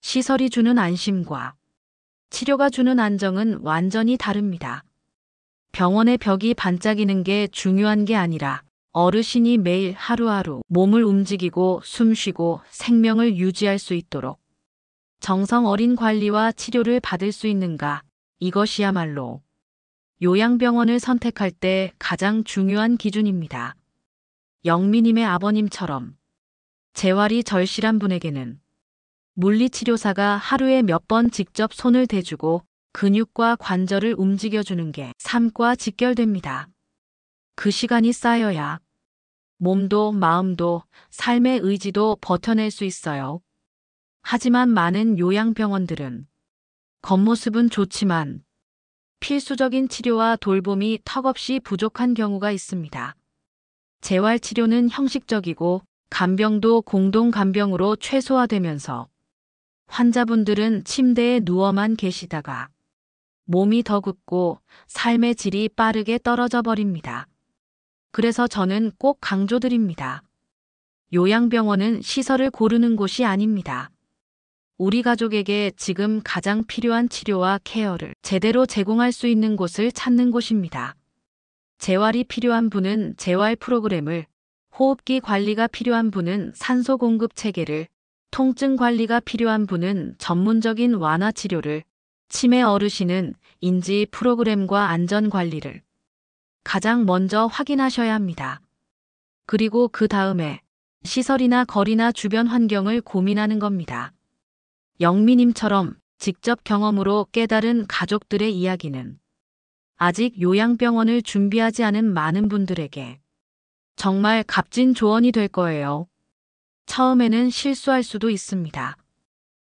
시설이 주는 안심과 치료가 주는 안정은 완전히 다릅니다. 병원의 벽이 반짝이는 게 중요한 게 아니라 어르신이 매일 하루하루 몸을 움직이고 숨쉬고 생명을 유지할 수 있도록 정성 어린 관리와 치료를 받을 수 있는가, 이것이야말로 요양병원을 선택할 때 가장 중요한 기준입니다. 영미님의 아버님처럼 재활이 절실한 분에게는 물리치료사가 하루에 몇 번 직접 손을 대주고 근육과 관절을 움직여주는 게 삶과 직결됩니다. 그 시간이 쌓여야 몸도 마음도 삶의 의지도 버텨낼 수 있어요. 하지만 많은 요양병원들은 겉모습은 좋지만 필수적인 치료와 돌봄이 턱없이 부족한 경우가 있습니다. 재활치료는 형식적이고 간병도 공동간병으로 최소화되면서 환자분들은 침대에 누워만 계시다가 몸이 더 굳고 삶의 질이 빠르게 떨어져 버립니다. 그래서 저는 꼭 강조드립니다. 요양병원은 시설을 고르는 곳이 아닙니다. 우리 가족에게 지금 가장 필요한 치료와 케어를 제대로 제공할 수 있는 곳을 찾는 곳입니다. 재활이 필요한 분은 재활 프로그램을, 호흡기 관리가 필요한 분은 산소 공급 체계를, 통증 관리가 필요한 분은 전문적인 완화 치료를, 치매 어르신은 인지 프로그램과 안전 관리를 가장 먼저 확인하셔야 합니다. 그리고 그 다음에 시설이나 거리나 주변 환경을 고민하는 겁니다. 영미님처럼 직접 경험으로 깨달은 가족들의 이야기는 아직 요양병원을 준비하지 않은 많은 분들에게 정말 값진 조언이 될 거예요. 처음에는 실수할 수도 있습니다.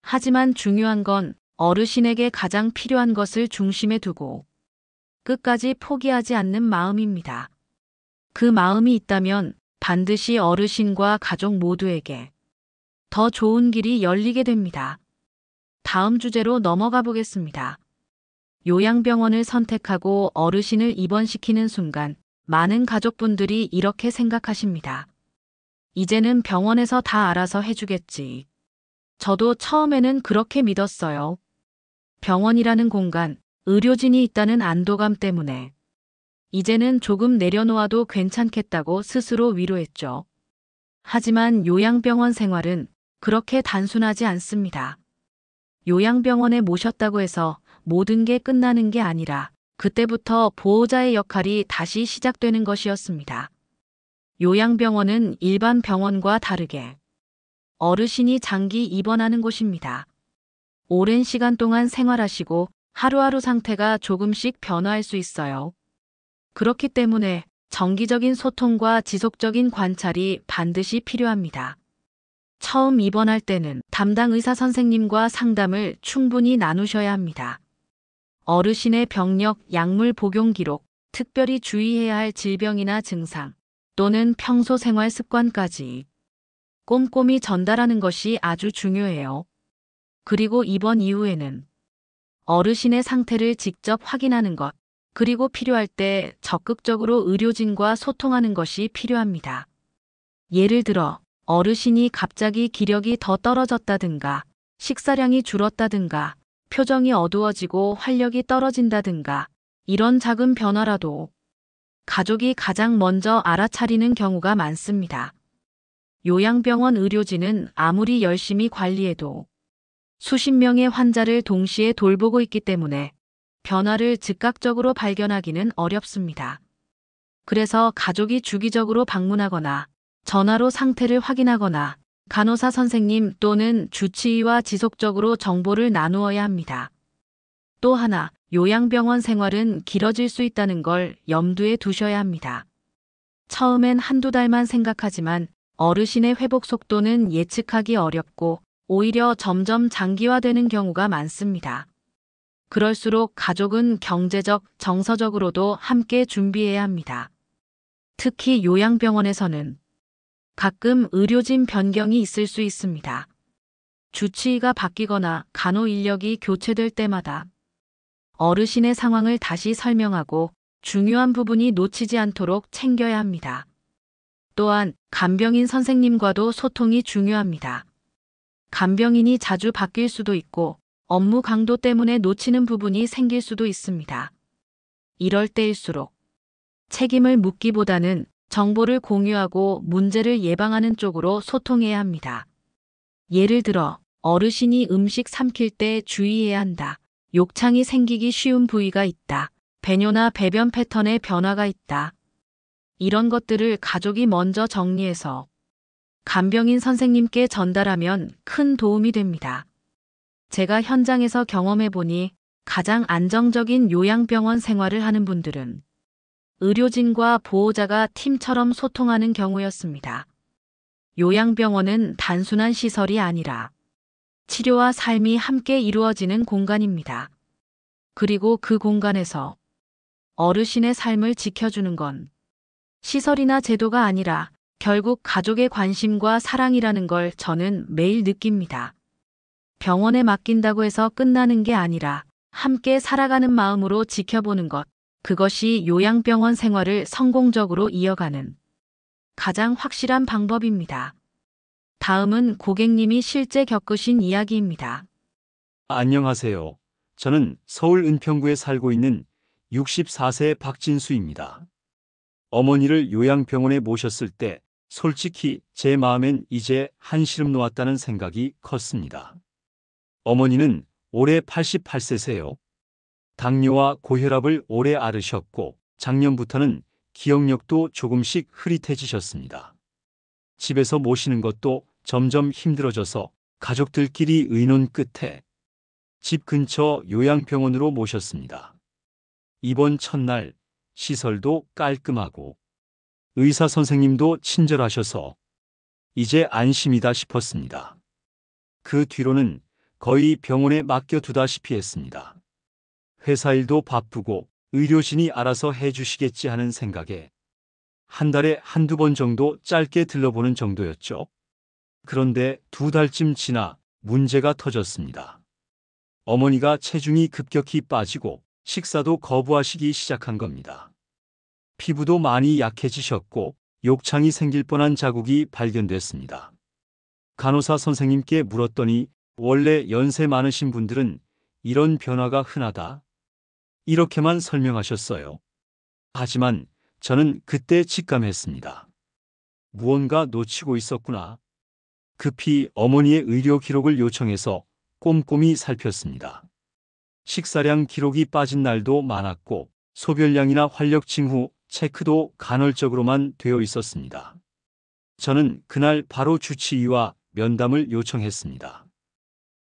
하지만 중요한 건 어르신에게 가장 필요한 것을 중심에 두고 끝까지 포기하지 않는 마음입니다. 그 마음이 있다면 반드시 어르신과 가족 모두에게 더 좋은 길이 열리게 됩니다. 다음 주제로 넘어가 보겠습니다. 요양병원을 선택하고 어르신을 입원시키는 순간 많은 가족분들이 이렇게 생각하십니다. 이제는 병원에서 다 알아서 해주겠지. 저도 처음에는 그렇게 믿었어요. 병원이라는 공간, 의료진이 있다는 안도감 때문에 이제는 조금 내려놓아도 괜찮겠다고 스스로 위로했죠. 하지만 요양병원 생활은 그렇게 단순하지 않습니다. 요양병원에 모셨다고 해서 모든 게 끝나는 게 아니라 그때부터 보호자의 역할이 다시 시작되는 것이었습니다. 요양병원은 일반 병원과 다르게 어르신이 장기 입원하는 곳입니다. 오랜 시간 동안 생활하시고 하루하루 상태가 조금씩 변화할 수 있어요. 그렇기 때문에 정기적인 소통과 지속적인 관찰이 반드시 필요합니다. 처음 입원할 때는 담당 의사 선생님과 상담을 충분히 나누셔야 합니다. 어르신의 병력, 약물 복용 기록, 특별히 주의해야 할 질병이나 증상, 또는 평소 생활 습관까지 꼼꼼히 전달하는 것이 아주 중요해요. 그리고 입원 이후에는 어르신의 상태를 직접 확인하는 것, 그리고 필요할 때 적극적으로 의료진과 소통하는 것이 필요합니다. 예를 들어 어르신이 갑자기 기력이 더 떨어졌다든가, 식사량이 줄었다든가, 표정이 어두워지고 활력이 떨어진다든가, 이런 작은 변화라도 가족이 가장 먼저 알아차리는 경우가 많습니다. 요양병원 의료진은 아무리 열심히 관리해도 수십 명의 환자를 동시에 돌보고 있기 때문에 변화를 즉각적으로 발견하기는 어렵습니다. 그래서 가족이 주기적으로 방문하거나 전화로 상태를 확인하거나 간호사 선생님 또는 주치의와 지속적으로 정보를 나누어야 합니다. 또 하나, 요양병원 생활은 길어질 수 있다는 걸 염두에 두셔야 합니다. 처음엔 한두 달만 생각하지만 어르신의 회복 속도는 예측하기 어렵고 오히려 점점 장기화되는 경우가 많습니다. 그럴수록 가족은 경제적, 정서적으로도 함께 준비해야 합니다. 특히 요양병원에서는 가끔 의료진 변경이 있을 수 있습니다. 주치의가 바뀌거나 간호 인력이 교체될 때마다 어르신의 상황을 다시 설명하고 중요한 부분이 놓치지 않도록 챙겨야 합니다. 또한 간병인 선생님과도 소통이 중요합니다. 간병인이 자주 바뀔 수도 있고 업무 강도 때문에 놓치는 부분이 생길 수도 있습니다. 이럴 때일수록 책임을 묻기보다는 정보를 공유하고 문제를 예방하는 쪽으로 소통해야 합니다. 예를 들어 어르신이 음식 삼킬 때 주의해야 한다. 욕창이 생기기 쉬운 부위가 있다. 배뇨나 배변 패턴에 변화가 있다. 이런 것들을 가족이 먼저 정리해서 간병인 선생님께 전달하면 큰 도움이 됩니다. 제가 현장에서 경험해 보니 가장 안정적인 요양병원 생활을 하는 분들은 의료진과 보호자가 팀처럼 소통하는 경우였습니다. 요양병원은 단순한 시설이 아니라 치료와 삶이 함께 이루어지는 공간입니다. 그리고 그 공간에서 어르신의 삶을 지켜주는 건 시설이나 제도가 아니라 결국 가족의 관심과 사랑이라는 걸 저는 매일 느낍니다. 병원에 맡긴다고 해서 끝나는 게 아니라 함께 살아가는 마음으로 지켜보는 것, 그것이 요양병원 생활을 성공적으로 이어가는 가장 확실한 방법입니다. 다음은 고객님이 실제 겪으신 이야기입니다. 안녕하세요. 저는 서울 은평구에 살고 있는 64세 박진수입니다. 어머니를 요양병원에 모셨을 때 솔직히 제 마음엔 이제 한시름 놓았다는 생각이 컸습니다. 어머니는 올해 88세세요. 당뇨와 고혈압을 오래 앓으셨고 작년부터는 기억력도 조금씩 흐릿해지셨습니다. 집에서 모시는 것도 점점 힘들어져서 가족들끼리 의논 끝에 집 근처 요양병원으로 모셨습니다. 입원 첫날 시설도 깔끔하고 의사 선생님도 친절하셔서 이제 안심이다 싶었습니다. 그 뒤로는 거의 병원에 맡겨두다시피 했습니다. 회사 일도 바쁘고 의료진이 알아서 해주시겠지 하는 생각에 한 달에 한두 번 정도 짧게 들러보는 정도였죠. 그런데 2달쯤 지나 문제가 터졌습니다. 어머니가 체중이 급격히 빠지고 식사도 거부하시기 시작한 겁니다. 피부도 많이 약해지셨고 욕창이 생길 뻔한 자국이 발견됐습니다. 간호사 선생님께 물었더니 원래 연세 많으신 분들은 이런 변화가 흔하다. 이렇게만 설명하셨어요. 하지만 저는 그때 직감했습니다. 무언가 놓치고 있었구나. 급히 어머니의 의료 기록을 요청해서 꼼꼼히 살폈습니다. 식사량 기록이 빠진 날도 많았고 소변량이나 활력 징후 체크도 간헐적으로만 되어 있었습니다. 저는 그날 바로 주치의와 면담을 요청했습니다.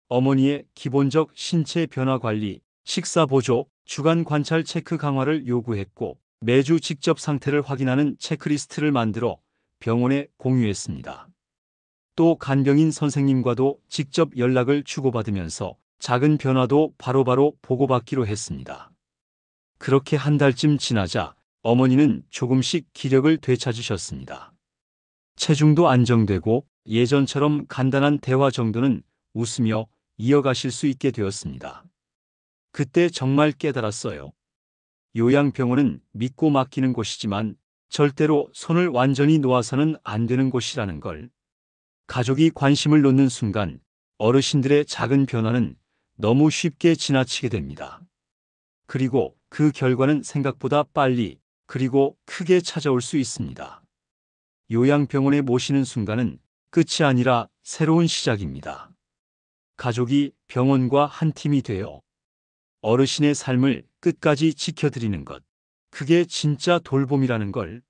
어머니의 기본적 신체 변화 관리, 식사 보조, 주간 관찰 체크 강화를 요구했고 매주 직접 상태를 확인하는 체크리스트를 만들어 병원에 공유했습니다. 또 간병인 선생님과도 직접 연락을 주고받으면서 작은 변화도 바로바로 보고받기로 했습니다. 그렇게 한 달쯤 지나자 어머니는 조금씩 기력을 되찾으셨습니다. 체중도 안정되고 예전처럼 간단한 대화 정도는 웃으며 이어가실 수 있게 되었습니다. 그때 정말 깨달았어요. 요양병원은 믿고 맡기는 곳이지만 절대로 손을 완전히 놓아서는 안 되는 곳이라는 걸. 가족이 관심을 놓는 순간 어르신들의 작은 변화는 너무 쉽게 지나치게 됩니다. 그리고 그 결과는 생각보다 빨리 그리고 크게 찾아올 수 있습니다. 요양병원에 모시는 순간은 끝이 아니라 새로운 시작입니다. 가족이 병원과 한 팀이 되어 어르신의 삶을 끝까지 지켜드리는 것. 그게 진짜 돌봄이라는 걸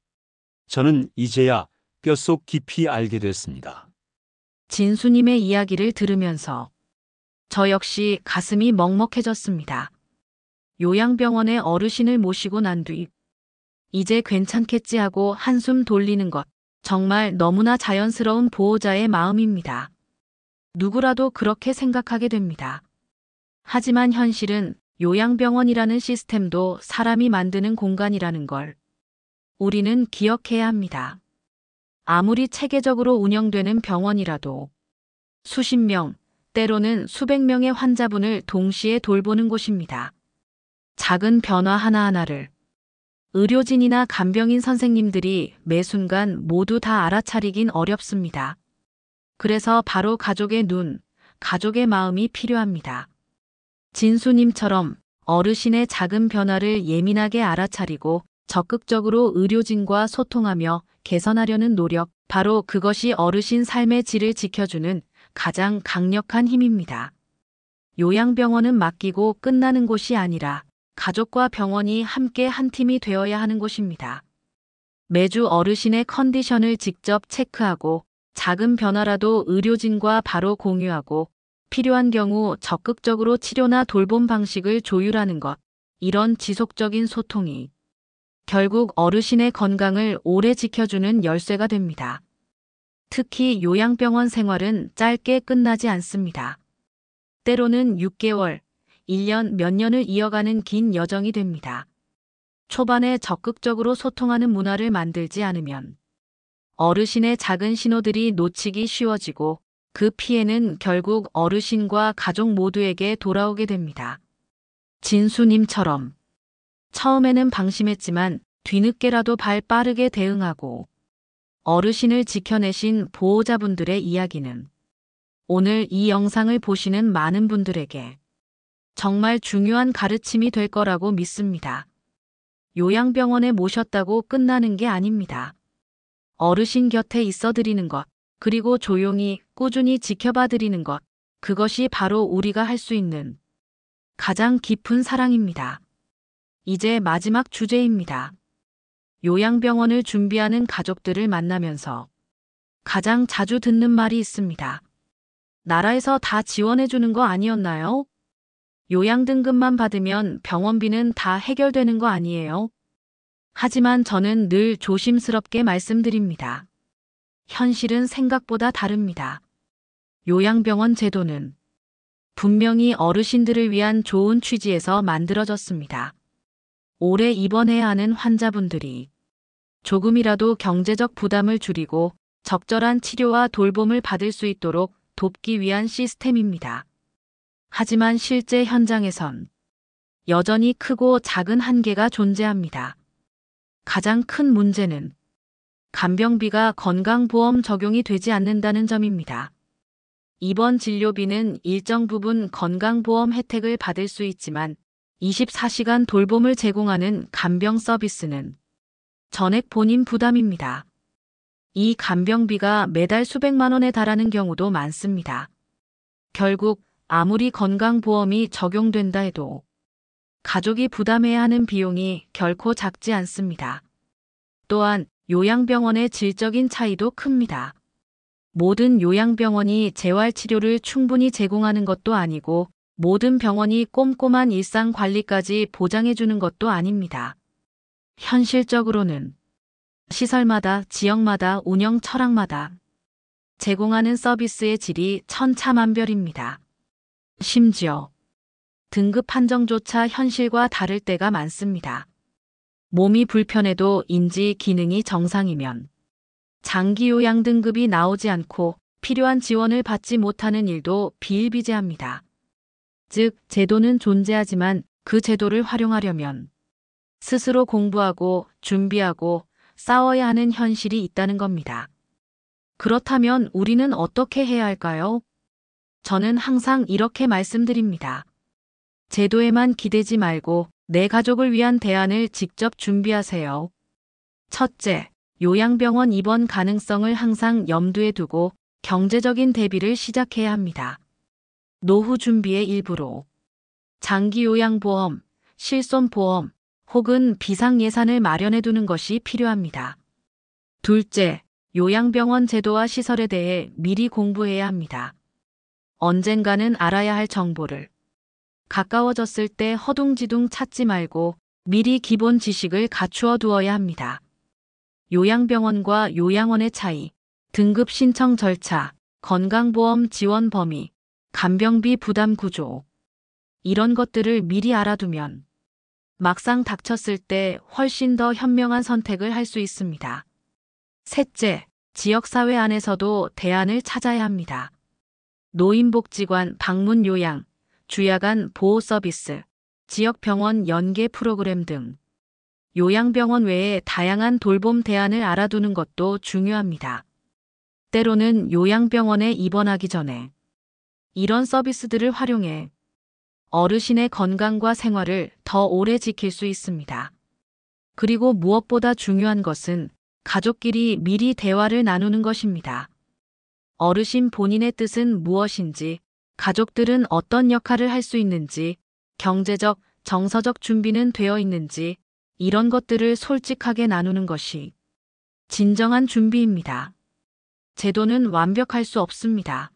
저는 이제야 뼛속 깊이 알게 됐습니다. 진수님의 이야기를 들으면서 저 역시 가슴이 먹먹해졌습니다. 요양병원에 어르신을 모시고 난 뒤 이제 괜찮겠지 하고 한숨 돌리는 것. 정말 너무나 자연스러운 보호자의 마음입니다. 누구라도 그렇게 생각하게 됩니다. 하지만 현실은 요양병원이라는 시스템도 사람이 만드는 공간이라는 걸 우리는 기억해야 합니다. 아무리 체계적으로 운영되는 병원이라도 수십 명, 때로는 수백 명의 환자분을 동시에 돌보는 곳입니다. 작은 변화 하나하나를 의료진이나 간병인 선생님들이 매 순간 모두 다 알아차리긴 어렵습니다. 그래서 바로 가족의 눈, 가족의 마음이 필요합니다. 진수님처럼 어르신의 작은 변화를 예민하게 알아차리고 적극적으로 의료진과 소통하며 개선하려는 노력, 바로 그것이 어르신 삶의 질을 지켜주는 가장 강력한 힘입니다. 요양병원은 맡기고 끝나는 곳이 아니라 가족과 병원이 함께 한 팀이 되어야 하는 곳입니다. 매주 어르신의 컨디션을 직접 체크하고 작은 변화라도 의료진과 바로 공유하고 필요한 경우 적극적으로 치료나 돌봄 방식을 조율하는 것. 이런 지속적인 소통이 결국 어르신의 건강을 오래 지켜주는 열쇠가 됩니다. 특히 요양병원 생활은 짧게 끝나지 않습니다. 때로는 6개월, 1년 몇 년을 이어가는 긴 여정이 됩니다. 초반에 적극적으로 소통하는 문화를 만들지 않으면 어르신의 작은 신호들이 놓치기 쉬워지고 그 피해는 결국 어르신과 가족 모두에게 돌아오게 됩니다. 진수님처럼 처음에는 방심했지만 뒤늦게라도 발 빠르게 대응하고 어르신을 지켜내신 보호자분들의 이야기는 오늘 이 영상을 보시는 많은 분들에게 정말 중요한 가르침이 될 거라고 믿습니다. 요양병원에 모셨다고 끝나는 게 아닙니다. 어르신 곁에 있어 드리는 것, 그리고 조용히 꾸준히 지켜봐 드리는 것, 그것이 바로 우리가 할 수 있는 가장 깊은 사랑입니다. 이제 마지막 주제입니다. 요양병원을 준비하는 가족들을 만나면서 가장 자주 듣는 말이 있습니다. 나라에서 다 지원해 주는 거 아니었나요? 요양 등급만 받으면 병원비는 다 해결되는 거 아니에요? 하지만 저는 늘 조심스럽게 말씀드립니다. 현실은 생각보다 다릅니다. 요양병원 제도는 분명히 어르신들을 위한 좋은 취지에서 만들어졌습니다. 오래 입원해야 하는 환자분들이 조금이라도 경제적 부담을 줄이고 적절한 치료와 돌봄을 받을 수 있도록 돕기 위한 시스템입니다. 하지만 실제 현장에선 여전히 크고 작은 한계가 존재합니다. 가장 큰 문제는 간병비가 건강보험 적용이 되지 않는다는 점입니다. 입원 진료비는 일정 부분 건강보험 혜택을 받을 수 있지만 24시간 돌봄을 제공하는 간병 서비스는 전액 본인 부담입니다. 이 간병비가 매달 수백만 원에 달하는 경우도 많습니다. 결국 아무리 건강보험이 적용된다 해도 가족이 부담해야 하는 비용이 결코 작지 않습니다. 또한 요양병원의 질적인 차이도 큽니다. 모든 요양병원이 재활치료를 충분히 제공하는 것도 아니고 모든 병원이 꼼꼼한 일상관리까지 보장해주는 것도 아닙니다. 현실적으로는 시설마다, 지역마다, 운영 철학마다 제공하는 서비스의 질이 천차만별입니다. 심지어 등급 판정조차 현실과 다를 때가 많습니다. 몸이 불편해도 인지 기능이 정상이면 장기 요양 등급이 나오지 않고 필요한 지원을 받지 못하는 일도 비일비재합니다. 즉, 제도는 존재하지만 그 제도를 활용하려면 스스로 공부하고 준비하고 싸워야 하는 현실이 있다는 겁니다. 그렇다면 우리는 어떻게 해야 할까요? 저는 항상 이렇게 말씀드립니다. 제도에만 기대지 말고 내 가족을 위한 대안을 직접 준비하세요. 첫째, 요양병원 입원 가능성을 항상 염두에 두고 경제적인 대비를 시작해야 합니다. 노후 준비의 일부로 장기 요양보험, 실손보험 혹은 비상 예산을 마련해 두는 것이 필요합니다. 둘째, 요양병원 제도와 시설에 대해 미리 공부해야 합니다. 언젠가는 알아야 할 정보를 가까워졌을 때 허둥지둥 찾지 말고 미리 기본 지식을 갖추어 두어야 합니다. 요양병원과 요양원의 차이, 등급 신청 절차, 건강보험 지원 범위, 간병비 부담 구조. 이런 것들을 미리 알아두면 막상 닥쳤을 때 훨씬 더 현명한 선택을 할 수 있습니다. 셋째, 지역사회 안에서도 대안을 찾아야 합니다. 노인복지관 방문 요양, 주야간 보호 서비스, 지역병원 연계 프로그램 등 요양병원 외에 다양한 돌봄 대안을 알아두는 것도 중요합니다. 때로는 요양병원에 입원하기 전에 이런 서비스들을 활용해 어르신의 건강과 생활을 더 오래 지킬 수 있습니다. 그리고 무엇보다 중요한 것은 가족끼리 미리 대화를 나누는 것입니다. 어르신 본인의 뜻은 무엇인지, 가족들은 어떤 역할을 할 수 있는지, 경제적, 정서적 준비는 되어 있는지, 이런 것들을 솔직하게 나누는 것이 진정한 준비입니다. 제도는 완벽할 수 없습니다.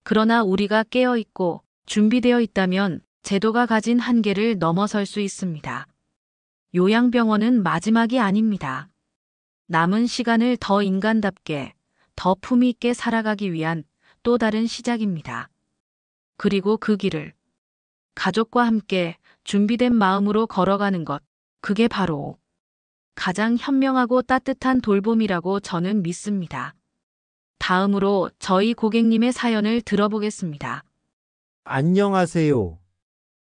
그러나 우리가 깨어있고 준비되어 있다면 제도가 가진 한계를 넘어설 수 있습니다. 요양병원은 마지막이 아닙니다. 남은 시간을 더 인간답게, 더 품위 있게 살아가기 위한 또 다른 시작입니다. 그리고 그 길을 가족과 함께 준비된 마음으로 걸어가는 것, 그게 바로 가장 현명하고 따뜻한 돌봄이라고 저는 믿습니다. 다음으로 저희 고객님의 사연을 들어보겠습니다. 안녕하세요.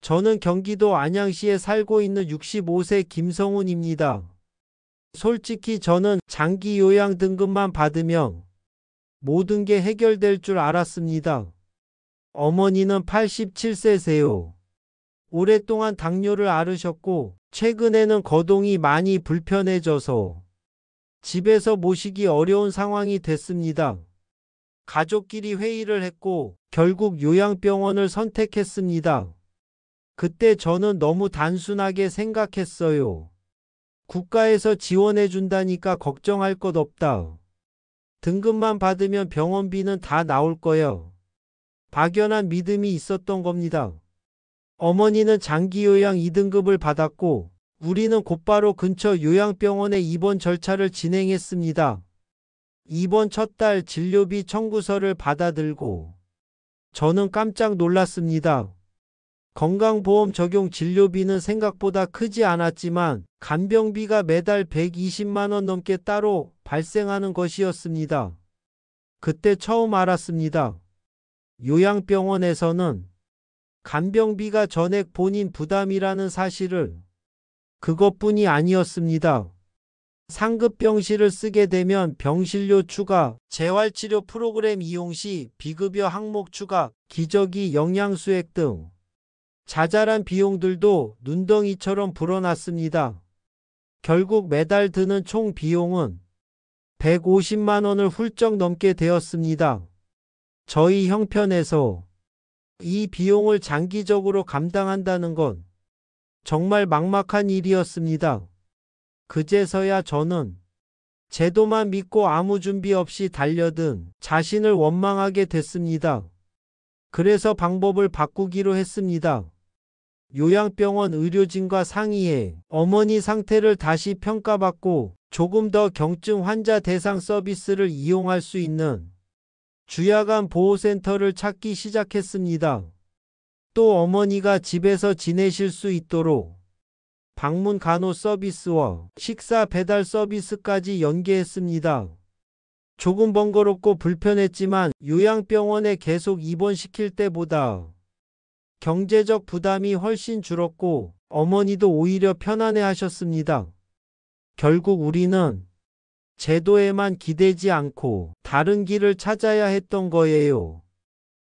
저는 경기도 안양시에 살고 있는 65세 김성훈입니다. 솔직히 저는 장기 요양 등급만 받으면 모든 게 해결될 줄 알았습니다. 어머니는 87세세요. 오랫동안 당뇨를 앓으셨고 최근에는 거동이 많이 불편해져서 집에서 모시기 어려운 상황이 됐습니다. 가족끼리 회의를 했고 결국 요양병원을 선택했습니다. 그때 저는 너무 단순하게 생각했어요. 국가에서 지원해 준다니까 걱정할 것 없다. 등급만 받으면 병원비는 다 나올 거야. 막연한 믿음이 있었던 겁니다. 어머니는 장기요양 2등급을 받았고 우리는 곧바로 근처 요양병원에 입원 절차를 진행했습니다. 입원 첫 달 진료비 청구서를 받아들고 저는 깜짝 놀랐습니다. 건강보험 적용 진료비는 생각보다 크지 않았지만 간병비가 매달 120만 원 넘게 따로 발생하는 것이었습니다. 그때 처음 알았습니다. 요양병원에서는 간병비가 전액 본인 부담이라는 사실을. 그것뿐이 아니었습니다. 상급 병실을 쓰게 되면 병실료 추가, 재활치료 프로그램 이용 시 비급여 항목 추가, 기저귀, 영양수액 등 자잘한 비용들도 눈덩이처럼 불어났습니다. 결국 매달 드는 총 비용은 150만 원을 훌쩍 넘게 되었습니다. 저희 형편에서 이 비용을 장기적으로 감당한다는 건 정말 막막한 일이었습니다. 그제서야 저는 제도만 믿고 아무 준비 없이 달려든 자신을 원망하게 됐습니다. 그래서 방법을 바꾸기로 했습니다. 요양병원 의료진과 상의해 어머니 상태를 다시 평가받고 조금 더 경증 환자 대상 서비스를 이용할 수 있는 주야간 보호센터를 찾기 시작했습니다. 또 어머니가 집에서 지내실 수 있도록 방문 간호 서비스와 식사 배달 서비스까지 연계했습니다. 조금 번거롭고 불편했지만 요양병원에 계속 입원시킬 때보다 경제적 부담이 훨씬 줄었고 어머니도 오히려 편안해 하셨습니다. 결국 우리는 제도에만 기대지 않고 다른 길을 찾아야 했던 거예요.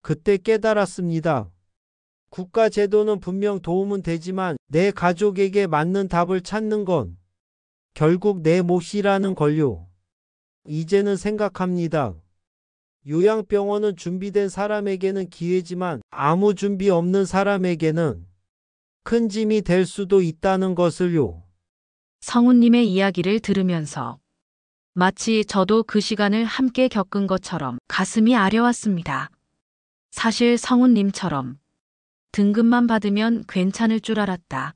그때 깨달았습니다. 국가 제도는 분명 도움은 되지만 내 가족에게 맞는 답을 찾는 건 결국 내 몫이라는 걸요. 이제는 생각합니다. 요양병원은 준비된 사람에게는 기회지만 아무 준비 없는 사람에게는 큰 짐이 될 수도 있다는 것을요. 성우님의 이야기를 들으면서 마치 저도 그 시간을 함께 겪은 것처럼 가슴이 아려왔습니다. 사실 성우님처럼 등급만 받으면 괜찮을 줄 알았다.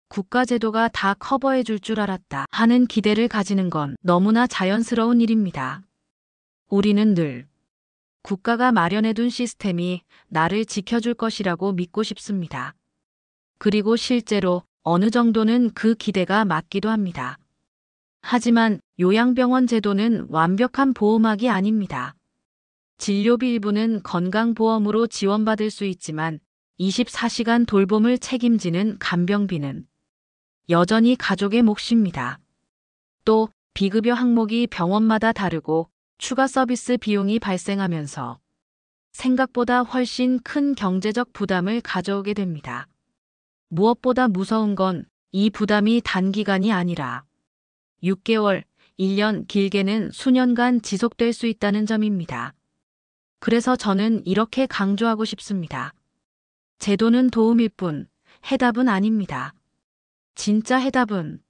국가제도가 다 커버해 줄 줄 알았다 하는 기대를 가지는 건 너무나 자연스러운 일입니다. 우리는 늘 국가가 마련해둔 시스템이 나를 지켜줄 것이라고 믿고 싶습니다. 그리고 실제로 어느 정도는 그 기대가 맞기도 합니다. 하지만 요양병원 제도는 완벽한 보호막이 아닙니다. 진료비 일부는 건강보험으로 지원받을 수 있지만 24시간 돌봄을 책임지는 간병비는 여전히 가족의 몫입니다. 또 비급여 항목이 병원마다 다르고 추가 서비스 비용이 발생하면서 생각보다 훨씬 큰 경제적 부담을 가져오게 됩니다. 무엇보다 무서운 건 이 부담이 단기간이 아니라 6개월, 1년, 길게는 수년간 지속될 수 있다는 점입니다. 그래서 저는 이렇게 강조하고 싶습니다. 제도는 도움일 뿐 해답은 아닙니다. 진짜 해답은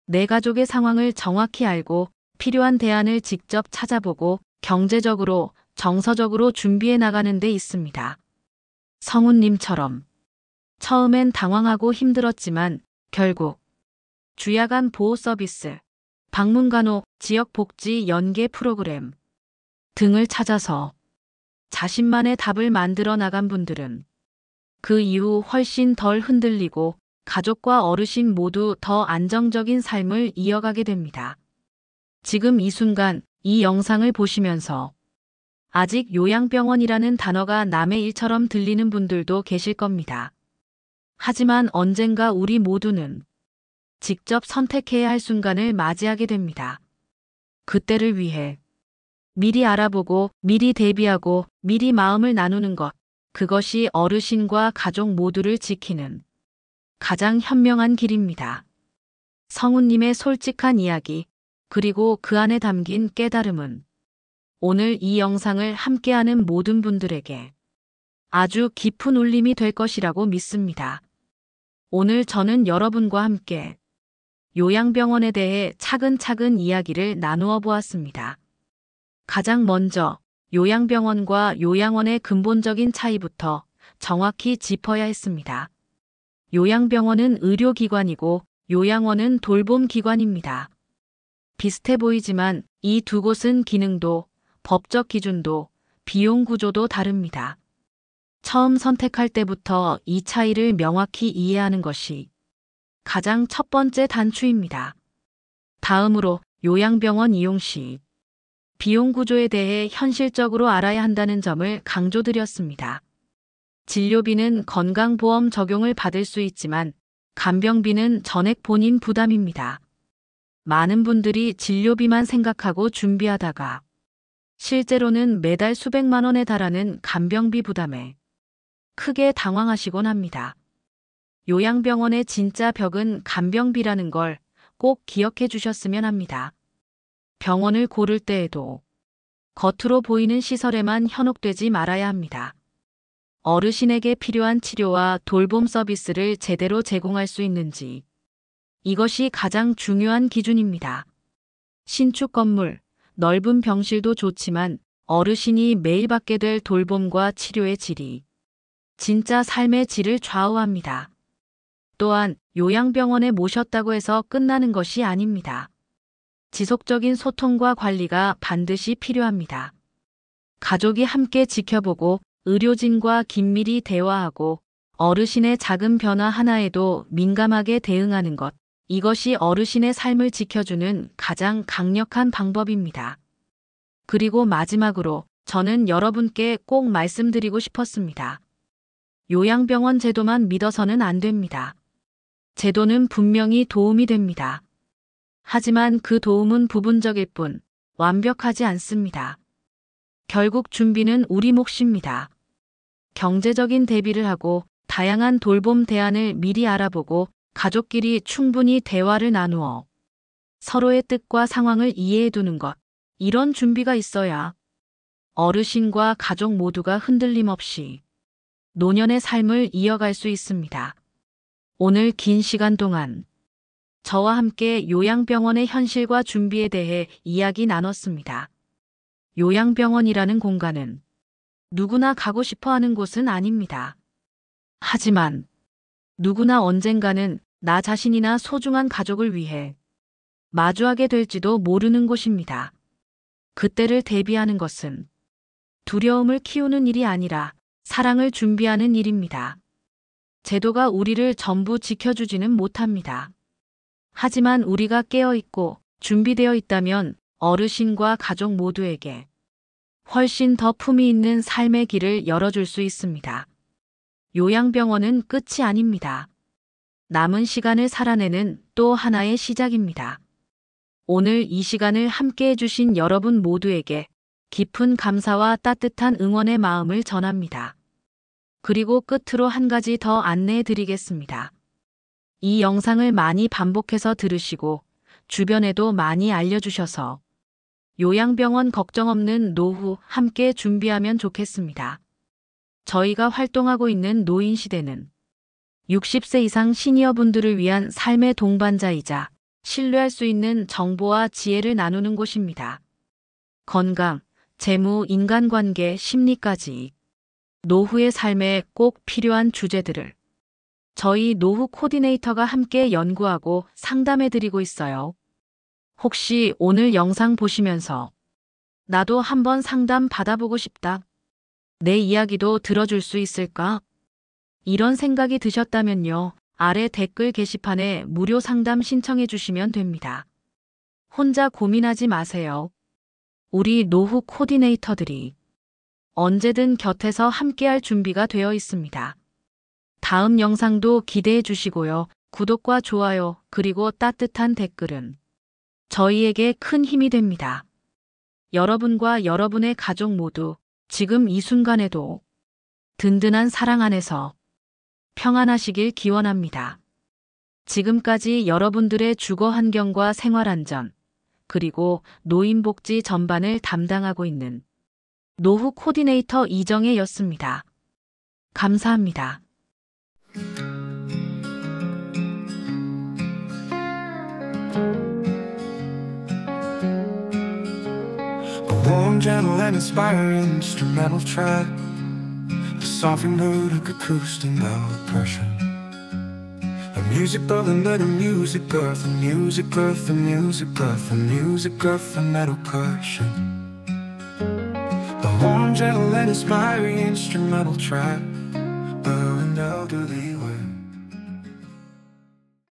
내 가족의 상황을 정확히 알고 필요한 대안을 직접 찾아보고 경제적으로, 정서적으로 준비해 나가는 데 있습니다. 성우님처럼 처음엔 당황하고 힘들었지만 결국 주야간 보호 서비스, 방문간호, 지역복지 연계 프로그램 등을 찾아서 자신만의 답을 만들어 나간 분들은 그 이후 훨씬 덜 흔들리고 가족과 어르신 모두 더 안정적인 삶을 이어가게 됩니다. 지금 이 순간 이 영상을 보시면서 아직 요양병원이라는 단어가 남의 일처럼 들리는 분들도 계실 겁니다. 하지만 언젠가 우리 모두는 직접 선택해야 할 순간을 맞이하게 됩니다. 그때를 위해 미리 알아보고 미리 대비하고 미리 마음을 나누는 것, 그것이 어르신과 가족 모두를 지키는 가장 현명한 길입니다. 성우님의 솔직한 이야기, 그리고 그 안에 담긴 깨달음은 오늘 이 영상을 함께하는 모든 분들에게 아주 깊은 울림이 될 것이라고 믿습니다. 오늘 저는 여러분과 함께 요양병원에 대해 차근차근 이야기를 나누어 보았습니다. 가장 먼저 요양병원과 요양원의 근본적인 차이부터 정확히 짚어야 했습니다. 요양병원은 의료기관이고 요양원은 돌봄기관입니다. 비슷해 보이지만 이 두 곳은 기능도, 법적 기준도, 비용 구조도 다릅니다. 처음 선택할 때부터 이 차이를 명확히 이해하는 것이 가장 첫 번째 단추입니다. 다음으로 요양병원 이용 시 비용 구조에 대해 현실적으로 알아야 한다는 점을 강조드렸습니다. 진료비는 건강보험 적용을 받을 수 있지만 간병비는 전액 본인 부담입니다. 많은 분들이 진료비만 생각하고 준비하다가 실제로는 매달 수백만 원에 달하는 간병비 부담에 크게 당황하시곤 합니다. 요양병원의 진짜 벽은 간병비라는 걸 꼭 기억해 주셨으면 합니다. 병원을 고를 때에도 겉으로 보이는 시설에만 현혹되지 말아야 합니다. 어르신에게 필요한 치료와 돌봄 서비스를 제대로 제공할 수 있는지, 이것이 가장 중요한 기준입니다. 신축 건물, 넓은 병실도 좋지만 어르신이 매일 받게 될 돌봄과 치료의 질이 진짜 삶의 질을 좌우합니다. 또한 요양병원에 모셨다고 해서 끝나는 것이 아닙니다. 지속적인 소통과 관리가 반드시 필요합니다. 가족이 함께 지켜보고 의료진과 긴밀히 대화하고 어르신의 작은 변화 하나에도 민감하게 대응하는 것. 이것이 어르신의 삶을 지켜주는 가장 강력한 방법입니다. 그리고 마지막으로 저는 여러분께 꼭 말씀드리고 싶었습니다. 요양병원 제도만 믿어서는 안 됩니다. 제도는 분명히 도움이 됩니다. 하지만 그 도움은 부분적일 뿐 완벽하지 않습니다. 결국 준비는 우리 몫입니다. 경제적인 대비를 하고 다양한 돌봄 대안을 미리 알아보고 가족끼리 충분히 대화를 나누어 서로의 뜻과 상황을 이해해 두는 것. 이런 준비가 있어야 어르신과 가족 모두가 흔들림 없이 노년의 삶을 이어갈 수 있습니다. 오늘 긴 시간 동안 저와 함께 요양병원의 현실과 준비에 대해 이야기 나눴습니다. 요양병원이라는 공간은 누구나 가고 싶어 하는 곳은 아닙니다. 하지만 누구나 언젠가는 나 자신이나 소중한 가족을 위해 마주하게 될지도 모르는 곳입니다. 그때를 대비하는 것은 두려움을 키우는 일이 아니라 사랑을 준비하는 일입니다. 제도가 우리를 전부 지켜주지는 못합니다. 하지만 우리가 깨어있고 준비되어 있다면 어르신과 가족 모두에게 훨씬 더 품위 있는 삶의 길을 열어줄 수 있습니다. 요양병원은 끝이 아닙니다. 남은 시간을 살아내는 또 하나의 시작입니다. 오늘 이 시간을 함께 해주신 여러분 모두에게 깊은 감사와 따뜻한 응원의 마음을 전합니다. 그리고 끝으로 한 가지 더 안내해 드리겠습니다. 이 영상을 많이 반복해서 들으시고 주변에도 많이 알려주셔서 요양병원 걱정 없는 노후 함께 준비하면 좋겠습니다. 저희가 활동하고 있는 노인시대는 60세 이상 시니어분들을 위한 삶의 동반자이자 신뢰할 수 있는 정보와 지혜를 나누는 곳입니다. 건강, 재무, 인간관계, 심리까지 노후의 삶에 꼭 필요한 주제들을 저희 노후 코디네이터가 함께 연구하고 상담해드리고 있어요. 혹시 오늘 영상 보시면서 나도 한번 상담 받아보고 싶다. 내 이야기도 들어줄 수 있을까? 이런 생각이 드셨다면요. 아래 댓글 게시판에 무료 상담 신청해 주시면 됩니다. 혼자 고민하지 마세요. 우리 노후 코디네이터들이 언제든 곁에서 함께할 준비가 되어 있습니다. 다음 영상도 기대해 주시고요. 구독과 좋아요 그리고 따뜻한 댓글은 저희에게 큰 힘이 됩니다. 여러분과 여러분의 가족 모두 지금 이 순간에도 든든한 사랑 안에서 평안하시길 기원합니다. 지금까지 여러분들의 주거 환경과 생활 안전, 그리고 노인복지 전반을 담당하고 있는 노후 코디네이터 이정혜였습니다. 감사합니다. A warm, gentle, and inspiring instrumental track, a softened mood, a acoustic no oppression. A music building, the music earth, the music earth, the music earth, the music earth, and metal cushion. A warm, gentle, and inspiring instrumental track, an elderly way.